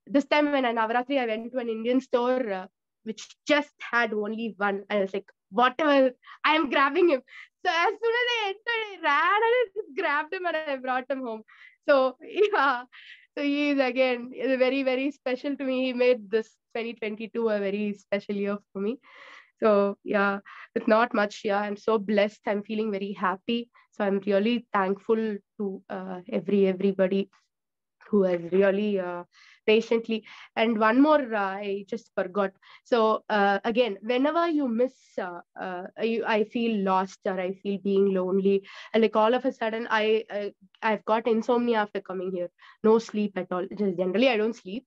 this time when I Navaratri, I went to an Indian store which just had only one. I was like, whatever, I am grabbing him. So as soon as I entered, I ran and I just grabbed him and I brought him home. So yeah, so he is again very, very special to me. He made this 2022 a very special year for me. So yeah, with not much, yeah, I'm so blessed. I'm feeling very happy. So I'm really thankful to everybody who has really patiently. And one more, I just forgot. So again, whenever you miss, I feel lost or I feel being lonely, and like all of a sudden, I've got insomnia after coming here. No sleep at all. Just generally, I don't sleep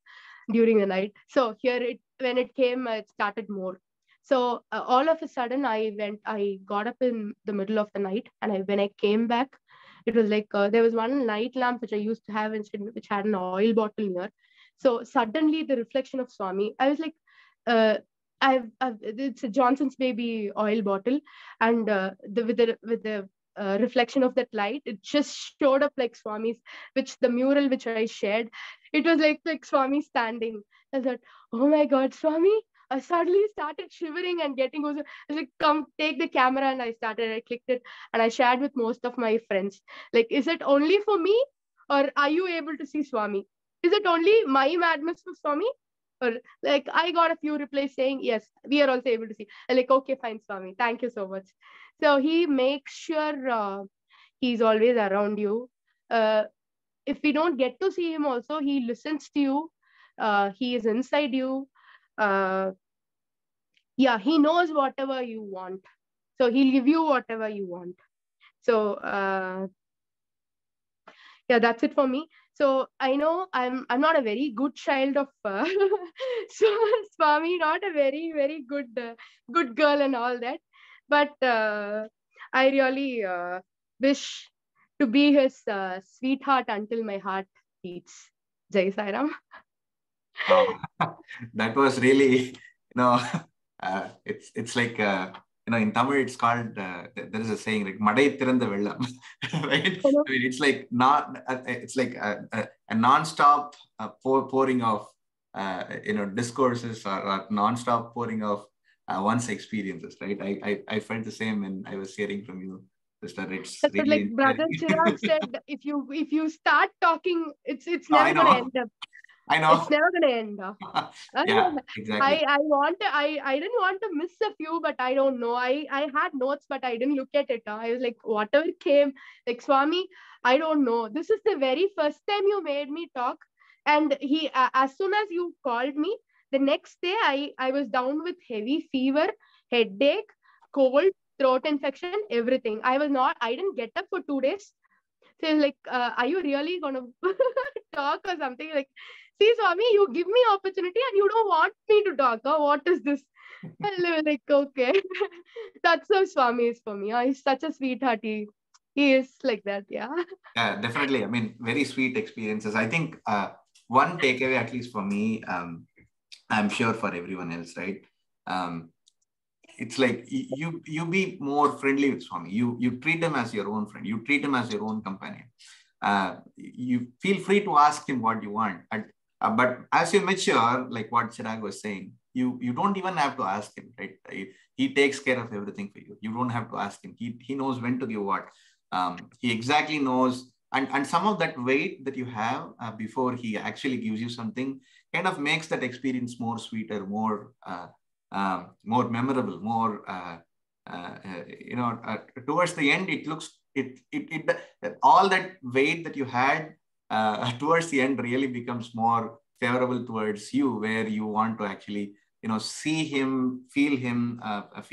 during the night. So here, when it came, it started more. So all of a sudden, I got up in the middle of the night, and when I came back, it was like there was one night lamp which I used to have, which had an oil bottle near. So suddenly, the reflection of Swami, I was like, uh, it's a Johnson's Baby oil bottle, and with the reflection of that light, it just showed up like Swami's, which the mural which I shared, it was like Swami standing. I thought, oh my God, Swami! I suddenly started shivering and getting also. I was like, come take the camera, and I clicked it, and I shared with most of my friends. Like, is it only for me, or are you able to see Swami? Is it only my madness for Swami? Or like I got a few replies saying, yes, we are also able to see. I'm like, okay, fine, Swami. Thank you so much. So he makes sure he's always around you. If we don't get to see him also, he listens to you. He is inside you. Uh, yeah, he knows whatever you want. So he'll give you whatever you want. So yeah, that's it for me. So I know I'm not a very good child of Swami, not a very good good girl and all that, but I really wish to be his sweetheart until my heart beats. Jai Sai Ram. Wow. That was really, it's like, in Tamil it's called, there is a saying like "Madai Tiranda Vellam," right? I mean, it's like not, it's like a non-stop pouring of, discourses or non-stop pouring of one's experiences, right? I felt the same when I was hearing from you, sister. It's That's what, like really Brother Chirag inspiring. said, if you start talking, it's No, I never gonna know, end up. I It's know. never gonna end up. Yeah, I exactly. I want to, I didn't want to miss a few, but I don't know. I had notes, but I didn't look at it. I was like, whatever came, like Swami, I don't know. This is the very first time you made me talk, and as soon as you called me, the next day I was down with heavy fever, headache, cold, throat infection, everything. I didn't get up for 2 days. So he's like, are you really gonna talk or something? Like, see, Swami, you give me opportunity and you don't want me to talk. What is this? And I was like, okay. That's how Swami is for me. He's such a sweetheart. He is like that, yeah. Yeah, definitely. I mean, very sweet experiences. I think one takeaway, at least for me, I'm sure for everyone else, right? Um, it's like you be more friendly with Swami. You treat him as your own friend. You treat him as your own companion. You feel free to ask him what you want. But as you mature, like what Chirag was saying, you don't even have to ask him, right? He takes care of everything for you. You don't have to ask him. He knows when to give what. He exactly knows. And some of that weight that you have before he actually gives you something kind of makes that experience more sweeter, more memorable, more towards the end it looks it all that weight that you had towards the end really becomes more favorable towards you, where you want to actually, see him, feel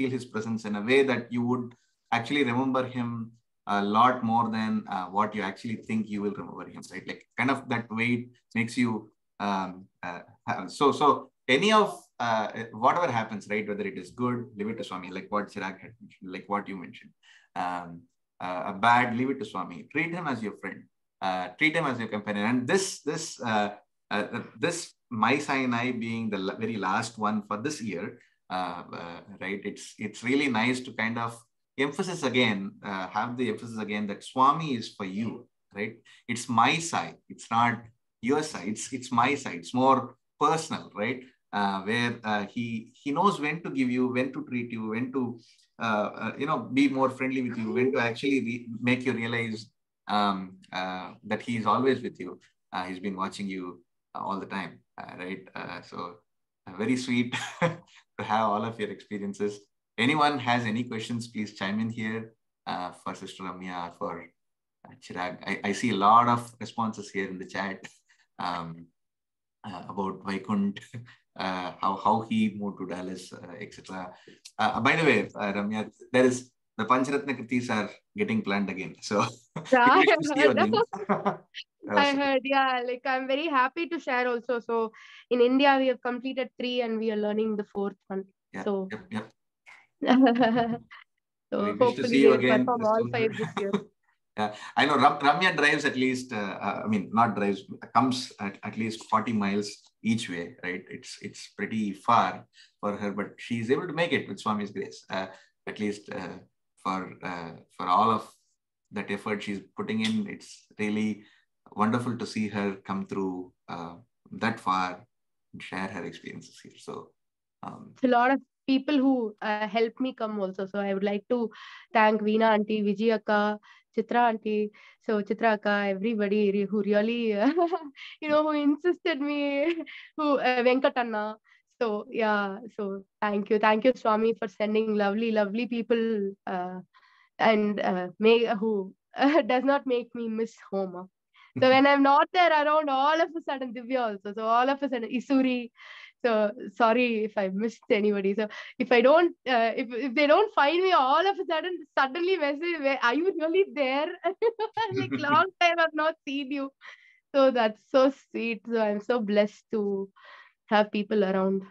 his presence in a way that you would actually remember him a lot more than what you actually think you will remember him, right? Like kind of that weight makes you, so any of whatever happens, right? Whether it is good, leave it to Swami, like what Chirag had mentioned, like what you mentioned. A bad, leave it to Swami. Treat him as your friend. Treat him as your companion. And this My Sinai being the very last one for this year, right? It's really nice to kind of have the emphasis again that Swami is for you, right? It's my side. It's not your side. It's my side. It's more personal, right? Where he knows when to give you, when to treat you, when to be more friendly with you, when to actually make you realize that he is always with you. He's been watching you all the time, right? So very sweet to have all of your experiences. Anyone has any questions, please chime in here for Sister Ramya, for Chirag. I see a lot of responses here in the chat about Vaikunt, how he moved to Dallas, etc. By the way, Ramya, the Pancharatna Kritis are getting planned again. So Yeah, we I should see you heard. again. I heard, yeah, like I'm very happy to share also. So in India, we have completed 3 and we are learning the 4th one. Yeah, So, yep. so We wish to see hopefully you we'll again perform all sooner. 5 this year. Yeah, I know Ramya drives at least, not drives, comes at least 40 miles each way, right? It's pretty far for her, but she's able to make it with Swami's grace. At least for all of that effort she's putting in, it's really wonderful to see her come through that far and share her experiences here. So, A lot of people who helped me come also. So I would like to thank Veena auntie, Vijay akka, Chitra auntie, so Chitra akka, everybody who really, who insisted me, who Venkatanna. So yeah, so thank you, Swami, for sending lovely people, and who does not make me miss home. So when I'm not there around, all of a sudden Divya also. So all of a sudden Isuri. So sorry if I missed anybody. So if I don't, if they don't find me, all of a suddenly message, are you really there? Like long time I've not seen you. So that's so sweet. So I'm so blessed to have people around.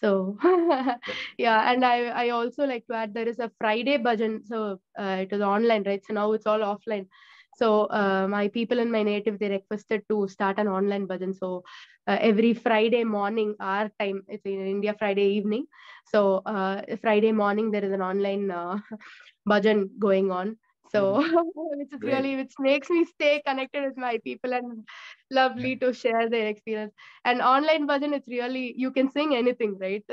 So yeah, and I also like to add there is a Friday bhajan. So it is online, right? So now it's all offline. So my people in my native, they requested to start an online bhajan. So every Friday morning, our time, it's in India Friday evening. So Friday morning there is an online bhajan going on. So which makes me stay connected with my people and lovely to share their experience. And online bhajan, it's really, you can sing anything, right?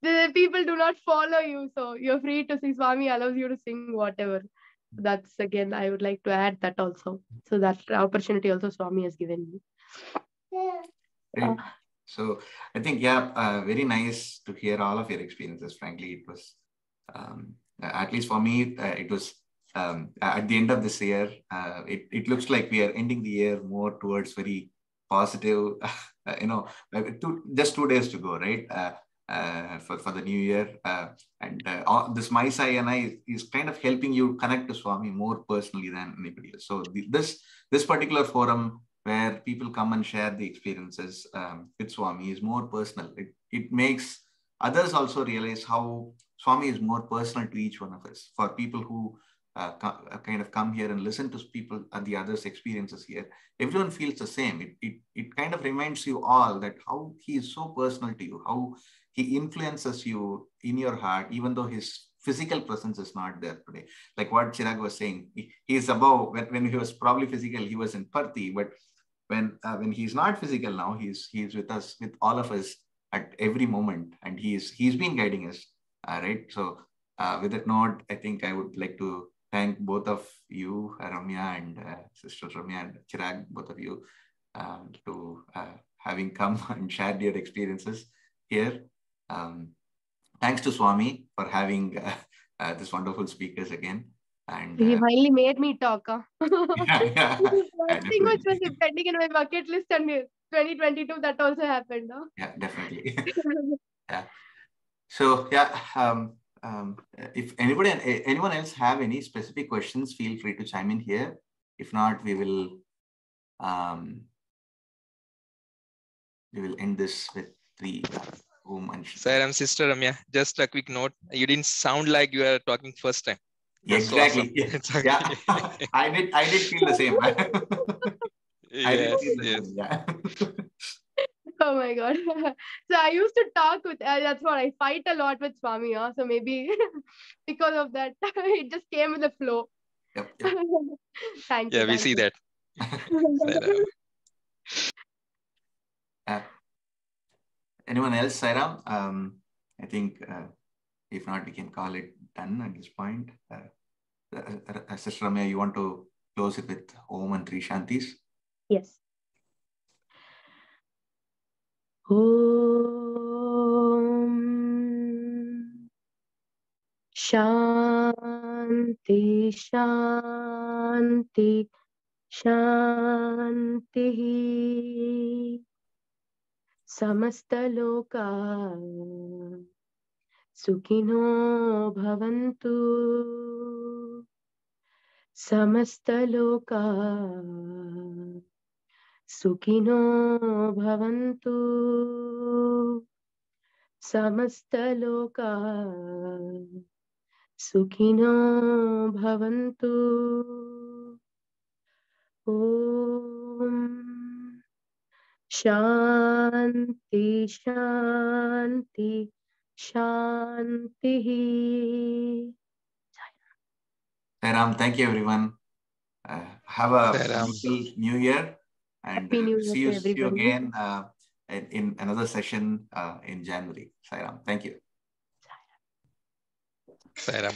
The people do not follow you, so you're free to sing. Swami allows you to sing whatever. That's again, I would like to add that also. So that opportunity also Swami has given me. Great. So I think, yeah, very nice to hear all of your experiences. Frankly, it was, at least for me, it was at the end of this year, it looks like we are ending the year more towards very positive, just 2 days to go, right? For the new year. This My Sai is kind of helping you connect to Swami more personally than anybody else. So this particular forum where people come and share the experiences with Swami is more personal. It makes others also realize how Swami is more personal to each one of us. For people who kind of come here and listen to people and the others' experiences here, everyone feels the same. It kind of reminds you all that how he is so personal to you, how he influences you in your heart, even though his physical presence is not there today. Like what Chirag was saying, he is above. When he was probably physical, he was in Parthi, but when he's not physical now, he's with us, with all of us at every moment, and he's been guiding us, right? So with that note, I think I would like to thank both of you, Ramya and Sister Ramya and Chirag, both of you, to having come and shared your experiences here. Thanks to Swami for having these wonderful speakers again. And He finally made me talk. Huh? yeah, One thing which was definitely. pending in my bucket list, and 2022 that also happened. Huh? Yeah, definitely. Yeah. So yeah, if anyone else have any specific questions, feel free to chime in here. If not, we will end this with the Om and Sairam, sister Ramya, just a quick note. You didn't sound like you were talking first time. That's so awesome. Exactly. It's okay. Yeah. I did feel the same. I did Yes, feel the yes. same. Yeah. Oh my god. So I used to talk with, that's what I fight a lot with Swami. Huh? So maybe because of that, it just came with the flow. Yep, yep. Thank you. Yeah, we Thank see you. that. Sairam. Anyone else, Sairam? I think if not, we can call it done at this point. Sister Ramya, you want to close it with Om and Three Shantis? Yes. Om Shanti Shanti Shanti Samastaloka Sukhino Bhavantu Samastaloka Sukhino Bhavantu Samastaloka Sukhino Bhavantu. Om Shanti Shanti Shanti. Sairam, thank you, everyone. Have a Sairam. wonderful new year, and Happy New Year see to you everybody. again in another session in January. Sairam, thank you. Sairam.